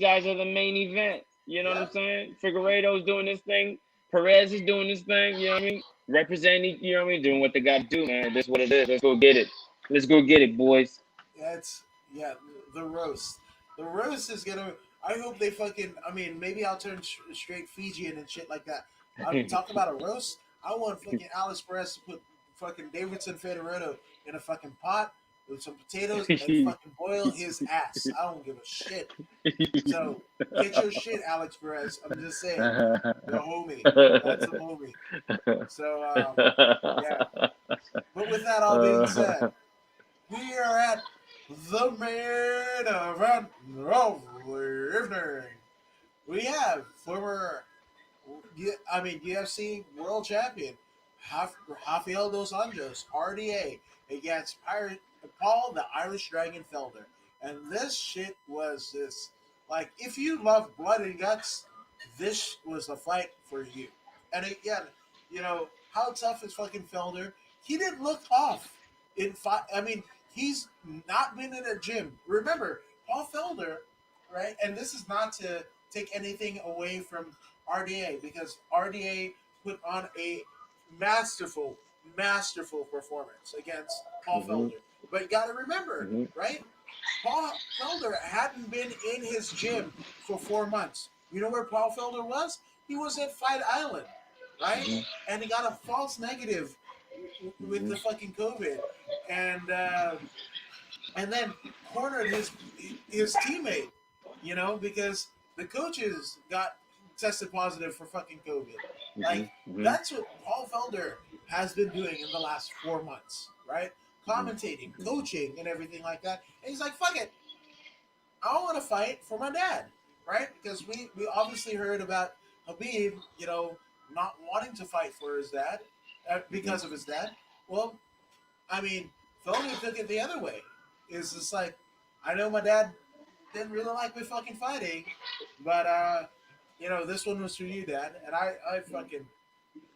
guys are the main event. You know what Yeah. I'm saying? Figueredo's doing this thing. Perez is doing this thing. You know what I mean? Representing. You know what I mean? Doing what they got to do, man. That's what it is. Let's go get it. Let's go get it, boys. That's the roast. The roast is gonna. I hope they fucking. I mean, maybe I'll turn straight Fijian and shit like that. I'm talking about a roast. I want fucking Alex Perez to put fucking Davidson Federado in a fucking pot with some potatoes and fucking boil his ass. I don't give a shit. So get your shit, Alex Perez. I'm just saying, the homie. That's a homie. So yeah. But with that all being said, we are at the main event of the evening. We have former, UFC world champion Rafael dos Anjos, RDA, against Paul the Irish Dragon Felder. And this shit was this. Like, if you love blood and guts, this was the fight for you. And again, how tough is fucking Felder? He didn't look off in fight. I mean, he's not been in a gym. Remember, Paul Felder, right? And this is not to take anything away from RDA, because RDA put on a masterful, masterful performance against Paul Felder. But you got to remember, right? Paul Felder hadn't been in his gym for 4 months. You know where Paul Felder was? He was at Fight Island, right? And he got a false negative with the fucking COVID, and then cornered his teammate, because the coaches got tested positive for fucking COVID. Like, that's what Paul Felder has been doing in the last 4 months, right? Commentating, coaching, and everything like that. And he's like, fuck it, I want to fight for my dad, right? Because we obviously heard about Habib, not wanting to fight for his dad because of his dad. Well, I mean, Felder took it the other way. It's just like, I know my dad didn't really like me fucking fighting, but this one was for you, Dad. And I fucking,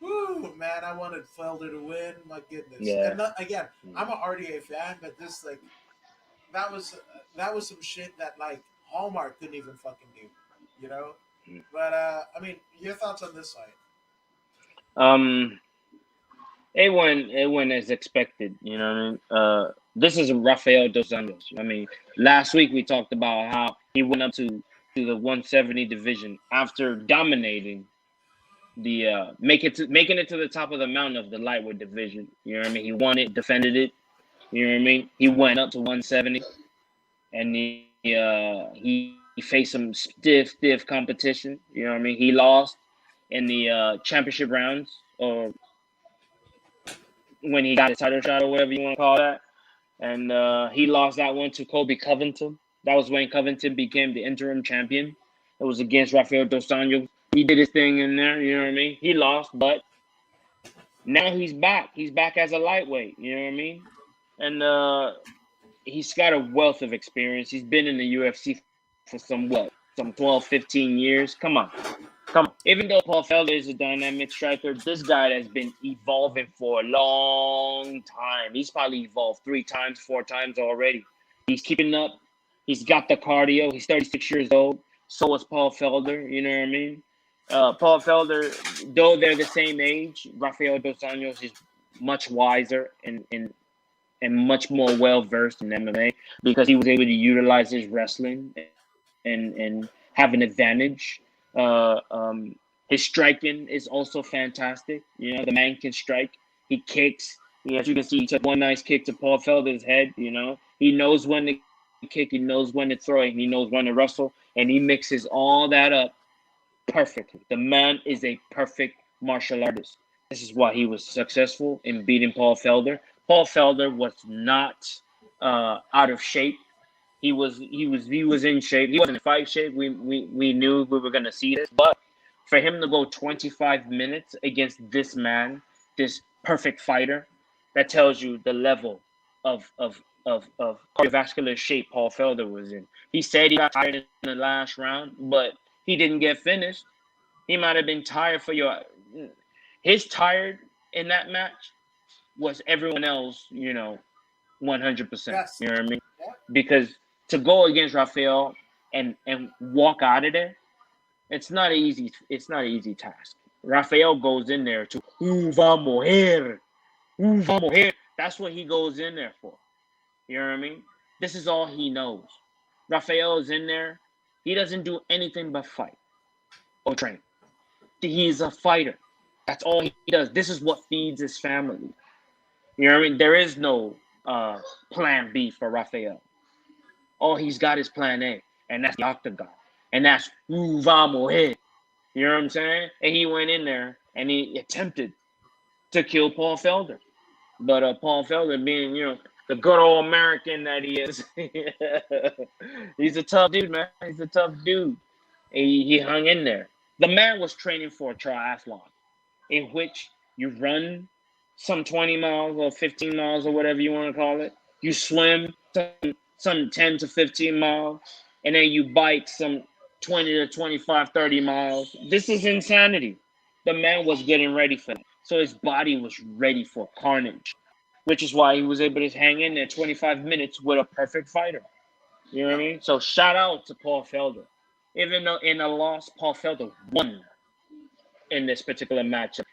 woo, man, I wanted Felder to win. My goodness. Yeah. And again, I'm an RDA fan, but this, like, that was some shit that, like, Hallmark couldn't even fucking do, But I mean, your thoughts on this fight? It went as expected. You know what I mean? This is Rafael dos Anjos. I mean, last week we talked about how he went up to the 170 division after dominating the making it to the top of the mountain of the lightweight division. You know what I mean? He won it, defended it. You know what I mean? He went up to 170, and he faced some stiff competition. You know what I mean? He lost in the championship rounds, or when he got his title shot, or whatever you want to call that. And he lost that one to Colby Covington. That was when Covington became the interim champion. It was against Rafael dos Anjos. He did his thing in there, you know what I mean? He lost, but now he's back. He's back as a lightweight, you know what I mean? And he's got a wealth of experience. He's been in the UFC for some 12, 15 years. Come on. Come on. Even though Paul Felder is a dynamic striker, this guy has been evolving for a long time. He's probably evolved 3 times, 4 times already. He's keeping up. He's got the cardio. He's 36 years old. So is Paul Felder. You know what I mean? Paul Felder, though they're the same age, Rafael Dos Anjos is much wiser and much more well versed in MMA because he was able to utilize his wrestling and have an advantage. His striking is also fantastic. You know, the man can strike. He kicks. As you can see, he took one nice kick to Paul Felder's head. You know, he knows when to kick. He knows when to throw. He knows when to wrestle, and he mixes all that up perfectly. The man is a perfect martial artist. This is why he was successful in beating Paul Felder. Paul Felder was not out of shape. He was in shape. He wasn't in fight shape. We knew we were gonna see this, but for him to go 25 minutes against this man, this perfect fighter, that tells you the level of cardiovascular shape Paul Felder was in. He said he got tired in the last round, but he didn't get finished. He might have been tired for your. His tired in that match was everyone else, 100%. Yes. You know what I mean? Yeah. Because to go against Rafael and walk out of there, it's not an easy task. Rafael goes in there to vamos here. That's what he goes in there for. You know what I mean? This is all he knows. Rafael is in there. He doesn't do anything but fight or train. He's a fighter. That's all he does. This is what feeds his family. You know what I mean? There is no plan B for Rafael. All he's got is plan A, and that's the octagon. And that's vamos here. You know what I'm saying? And he went in there and he attempted to kill Paul Felder. But Paul Felder, being, the good old American that he is, he's a tough dude, man. He's a tough dude. He hung in there. The man was training for a triathlon in which you run some 20 miles or 15 miles or whatever you want to call it. You swim some 10 to 15 miles, and then you bike some 20 to 25, 30 miles. This is insanity. The man was getting ready for that. So his body was ready for carnage, which is why he was able to hang in there 25 minutes with a perfect fighter. You know what I mean? So shout out to Paul Felder. Even though in a loss, Paul Felder won in this particular matchup.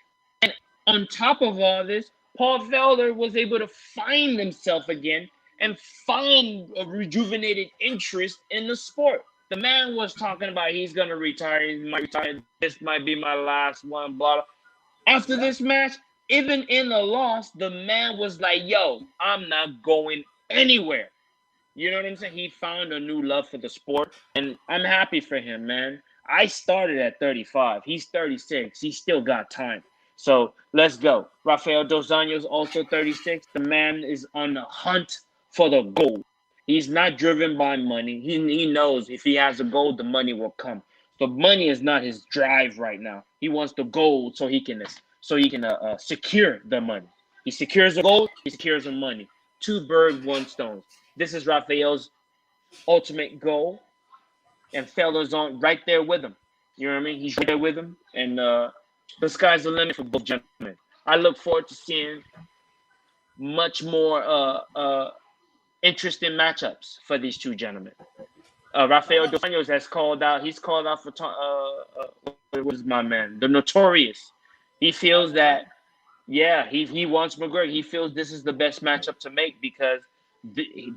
And on top of all this, Paul Felder was able to find himself again and find a rejuvenated interest in the sport. The man was talking about he's going to retire. He might retire. This might be my last one, blah, blah. After this match, even in a loss, the man was like, yo, I'm not going anywhere. You know what I'm saying? He found a new love for the sport, and I'm happy for him, man. I started at 35. He's 36. He still got time. So let's go. Rafael Dos Anjos, also 36. The man is on the hunt for the gold. He's not driven by money. He knows if he has a gold, the money will come. The money is not his drive right now. He wants the gold so he can secure the money. He secures the gold. He secures the money. 2 birds, 1 stone. This is Rafael's ultimate goal, and Felder's on right there with him. You know what I mean? He's right there with him, and the sky's the limit for both gentlemen. I look forward to seeing much more interesting matchups for these 2 gentlemen. Rafael Dos Anjos has called out. He's called out for what is my man? The Notorious. He feels that, yeah, he wants McGregor. He feels this is the best matchup to make because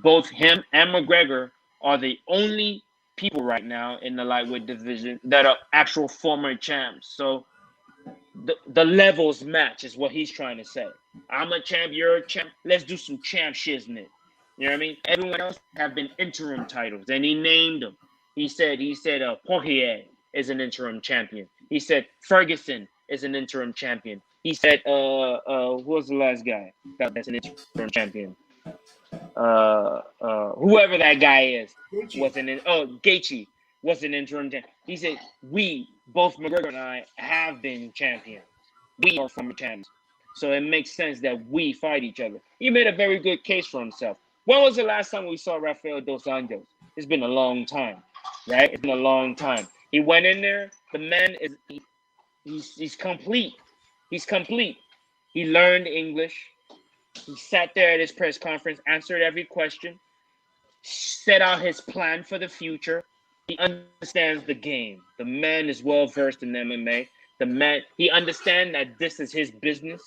both him and McGregor are the only people right now in the lightweight division that are actual former champs. So the levels match is what he's trying to say. I'm a champ, you're a champ. Let's do some champ shiznit. You know what I mean? Everyone else have been interim titles, and he named them. He said Poirier is an interim champion. He said Ferguson is an interim champion. He said who was the last guy that's an interim champion? Whoever that guy is Gaethje was an interim champion. He said both McGregor and I have been champions. We are former champions. So it makes sense that we fight each other. He made a very good case for himself. When was the last time we saw Rafael Dos Anjos? It's been a long time, right? It's been a long time. He went in there. The man is he's complete. He's complete. He learned English. He sat there at his press conference, answered every question, set out his plan for the future. He understands the game. The man is well versed in MMA. The man he understands that this is his business.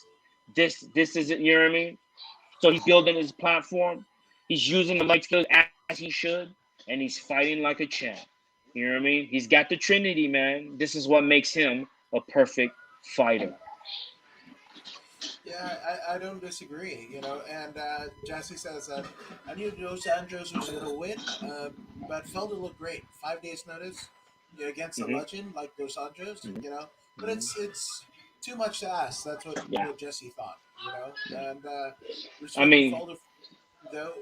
This is it. You know what I mean? So he's building his platform. He's using the mic skills as he should, and he's fighting like a champ. You know what I mean? He's got the Trinity, man. This is what makes him a perfect fighter. Yeah, I don't disagree, And Jesse says that I knew Dos Anjos was going to win, but Felder looked great. 5 days notice, against a Hmm. legend like Dos Hmm. Anjos. But Hmm. it's too much to ask. That's what Yeah, Jesse thought. yeah. And I respect to mean, Felder, though.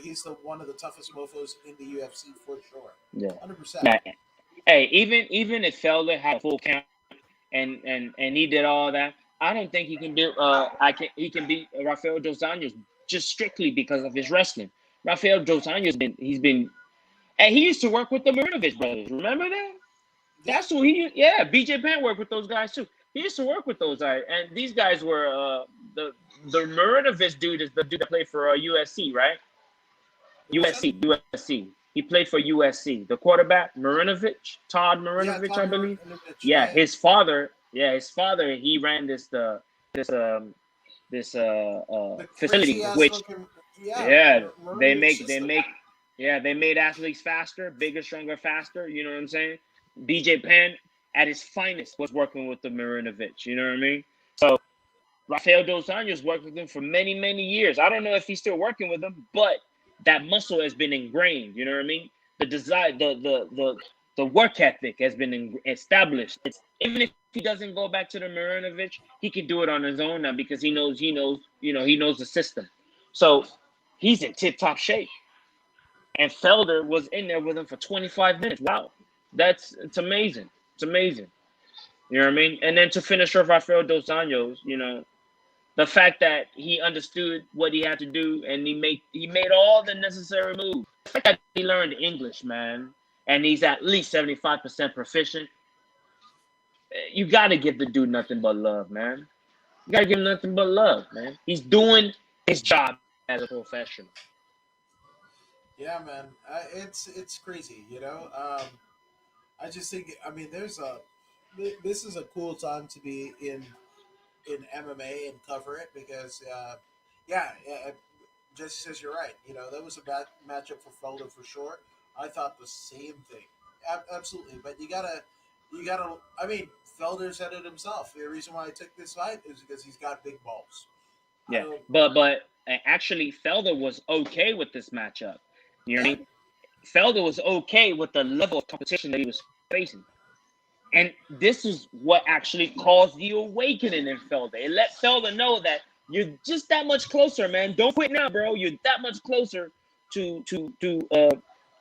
He's the one of the toughest mofo's in the UFC for sure, yeah, 100%. yeah. Hey, even if Felder had a full camp and he did all that, I don't think he can do. He can beat Rafael dos Anjos just strictly because of his wrestling. Rafael dos Anjos he's been. And he used to work with the Marinovich brothers. Remember that? Yeah, That's who he. Yeah, BJ Penn worked with those guys too. He used to work with those guys, and these guys were the Marinovich dude is the dude that played for USC, right? who said? USC. He played for USC. The quarterback, Marinovich, Todd Yeah, Marinovich, Todd I believe. Marinovich. Yeah, Yeah, his father. Yeah, his father. He ran this the facility, crazy ass which fucking yeah, yeah Marinovich they system. make yeah they made athletes faster, bigger, stronger, faster. You know what I'm saying? BJ Penn at his finest was working with the Marinovich. You know what I mean? So Rafael dos Anjos worked with him for many years. I don't know if he's still working with him, but that muscle has been ingrained. You know what I mean? The desire, the work ethic has been established. It's even if he doesn't go back to the Marinovich, he can do it on his own now because he knows the system. So he's in tip top shape. And Felder was in there with him for 25 minutes. Wow, it's amazing. It's amazing. You know what I mean? And then to finish off Rafael dos Anjos, the fact that he understood what he had to do and he made all the necessary moves. The fact that he learned English, man, and he's at least 75% proficient. You got to give the dude nothing but love, man. You got to give him nothing but love, man. He's doing his job as a professional. Yeah, man, it's crazy. I just think, I mean, this is a cool time to be in MMA and cover it because yeah, just says you're right. That was a bad matchup for Felder for sure. I thought the same thing. Absolutely, but you gotta. I mean, Felder said it himself. The reason why I took this fight is because he's got big balls. I Yeah, don't. but actually, Felder was okay with this matchup. You know what I Yeah, mean? Felder was okay with the level of competition that he was facing. And this is what actually caused the awakening in Felder. It let Felder know that you're just that much closer, man. Don't quit now, bro. You're that much closer to to to uh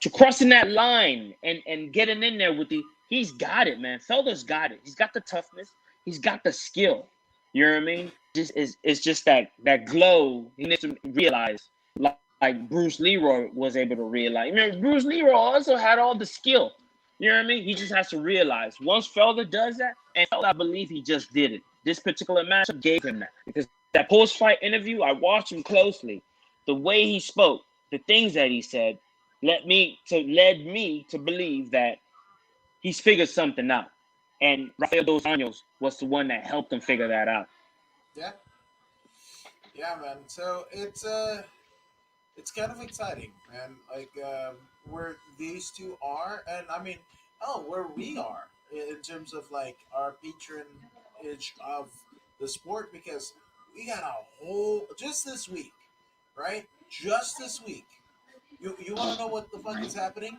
to crossing that line and getting in there with the. He's got it, man. Felder's got it. He's got the toughness. He's got the skill. You know what I mean? Just it's just that glow. He needs to realize, like Bruce Leroy was able to realize. Bruce Leroy also had all the skill. You know what I mean? He just has to realize once Felder does that, and Felder, I believe he just did it. This particular matchup gave him that because that post-fight interview, I watched him closely. The way he spoke, the things that he said, led me to believe that he's figured something out. And Rafael dos Anjos was the one that helped him figure that out. yeah, yeah, man. So it's kind of exciting, man. Like where these two are, and I mean, oh, where we are in terms of like our patronage of the sport, because we got a whole just this week, right? Just this week. You want to know what the fuck is happening?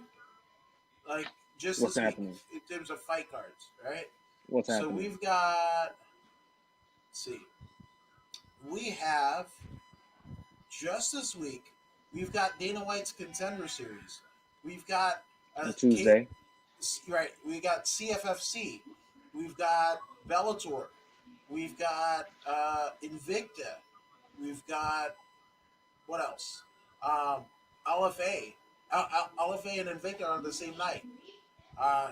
Like just What's this week happening? in terms of fight cards, right? What's So happening? we've got. Let's see, we have just this week, we've got Dana White's Contender Series. We've got On Kate, Tuesday. right? We got CFFC. We've got Bellator. We've got Invicta. We've got what else? LFA. LFA and Invicta are on the same night.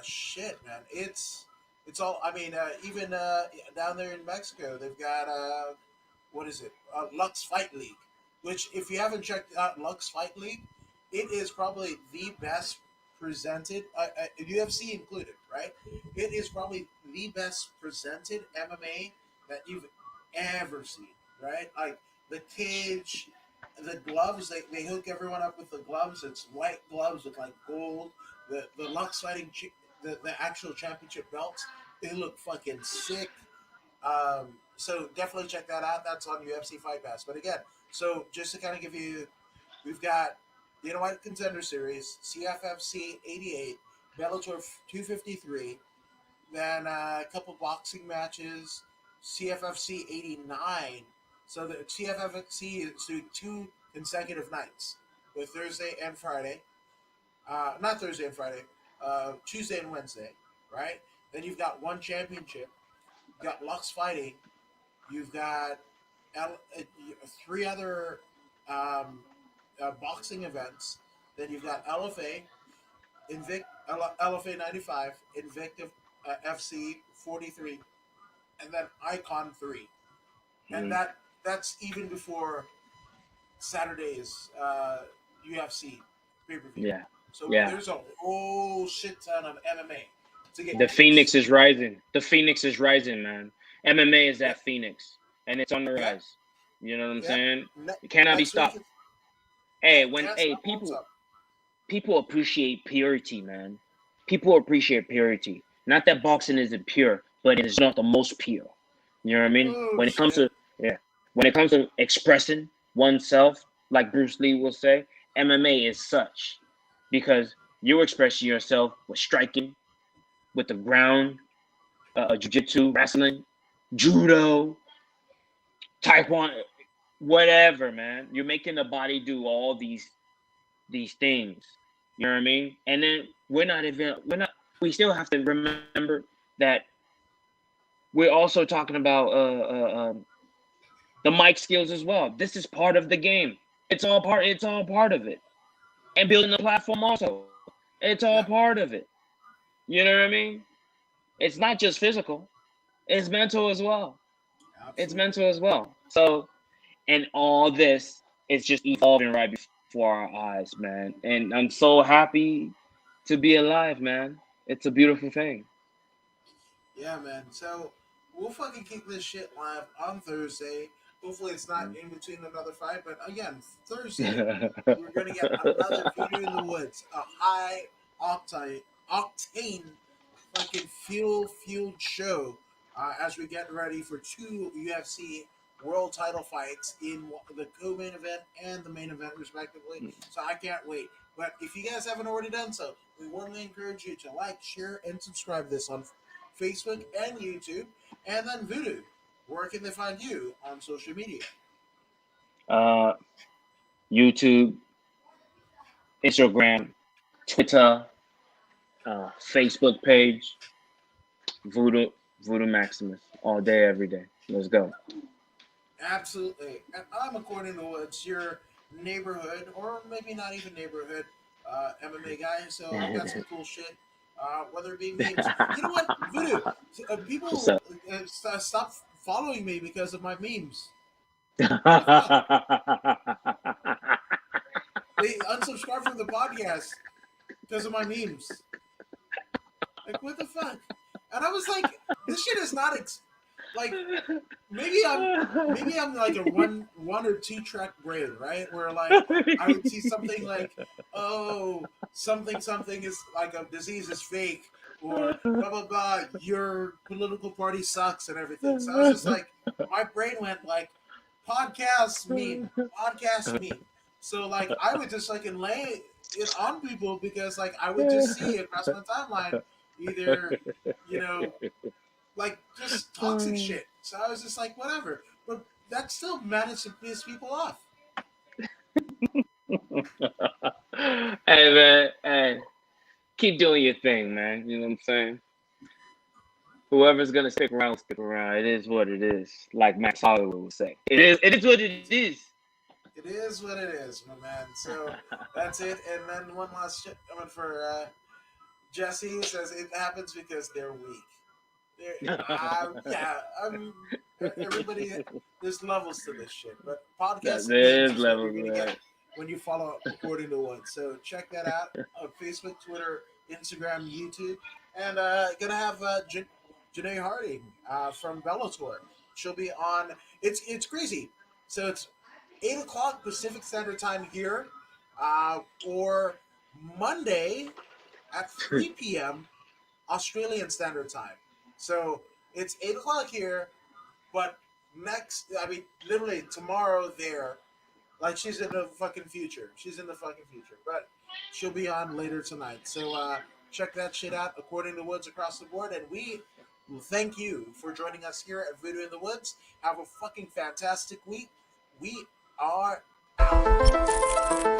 Shit, man. It's all. I mean, even down there in Mexico, they've got what is it? Lux Fight League. Which, if you haven't checked out Lux Fight League, it is probably the best presented, UFC included, right? It is probably the best presented MMA that you've ever seen, right? Like the cage, the gloves, they hook everyone up with the gloves. It's white gloves with like gold. The Lux Fighting, the actual championship belts, they look fucking sick. So definitely check that out. That's on UFC Fight Pass. But again, so just to kind of give you, we've got Dana White Contender Series, CFFC 88, Bellator 253, then a couple boxing matches, CFFC 89. So the CFFC is doing two consecutive nights with Thursday and Friday. Not Thursday and Friday, Tuesday and Wednesday, right? Then you've got one championship. You've got Lux Fighting. You've got three other boxing events. Then you've got LFA, LFA 95, Invictive FC 43, and then Icon 3. And that's even before Saturday's UFC pay per view. Yeah. So Yeah. there's a whole shit ton of MMA to get. The Phoenix is rising. The Phoenix is rising, man. MMA is that Phoenix, and it's on the rise. You know what I'm saying? It cannot be stopped. Hey, people appreciate purity, man. People appreciate purity. Not that boxing isn't pure, but it is not the most pure. You know what I mean? When it comes to expressing oneself, like Bruce Lee will say, MMA is such, because you're expressing yourself with striking, with the ground, jiu-jitsu, wrestling, judo, taekwondo, whatever, man. You're making the body do all these things. You know what I mean? And then we still have to remember that we're also talking about the mic skills as well. This is part of the game. It's all part of it. And building the platform also. It's all part of it. You know what I mean? It's not just physical. It's mental as well. Absolutely. It's mental as well. So, and all this is just evolving right before our eyes, man. And I'm so happy to be alive, man. It's a beautiful thing. Yeah, man. So we'll fucking keep this shit live on Thursday. Hopefully it's not in between another fight, but again, Thursday we're gonna get another Voodoo in the Woods, a high octane fucking fueled show as we get ready for two UFC world title fights in the co-main event and the main event respectively. So I can't wait. But if you guys haven't already done so, we warmly encourage you to like, share, and subscribe this on Facebook and YouTube. And then Voodoo, where can they find you on social media? YouTube, Instagram, Twitter, Facebook page, Voodoo Maximus, all day, every day. Let's go. Absolutely. And I'm According to Woods, your neighborhood, or maybe not even neighborhood, MMA guy. So I got some cool shit. Whether it be memes. You know what, Voodoo? People stop following me because of my memes. They unsubscribe from the podcast because of my memes. Like, what the fuck? And I was like, this shit is not like maybe I'm like a one or two track brain, right? Where like I would see something like, oh, something is like a disease is fake, or blah blah blah, your political party sucks and everything. So I was just like, my brain went like, podcast meme. So like I would just like lay it on people because like I would just see across my timeline either, you know, like just toxic shit. So I was just like, whatever. But that still managed to piss people off. Hey man, hey, keep doing your thing, man. You know what I'm saying? Whoever's gonna stick around, stick around. It is what it is. Like Max Holloway would say. It is what it is. It is what it is, my man. So that's it. And then one last shit coming for Jesse says it happens because they're weak. Yeah, everybody. There's levels to this shit, but podcast games There's is what you're levels, gonna man. get when you follow According to One. So check that out on Facebook, Twitter, Instagram, YouTube, and gonna have Janae Harding from Bellator. She'll be on. It's crazy. So it's 8 o'clock Pacific Standard Time here, or Monday at 3 p.m. Australian Standard Time. So it's 8 o'clock here, but literally tomorrow there. Like she's in the fucking future. She's in the fucking future, but she'll be on later tonight. So check that shit out. According to Woods across the board, and we thank you for joining us here at Voodoo in the Woods. Have a fucking fantastic week. We are out.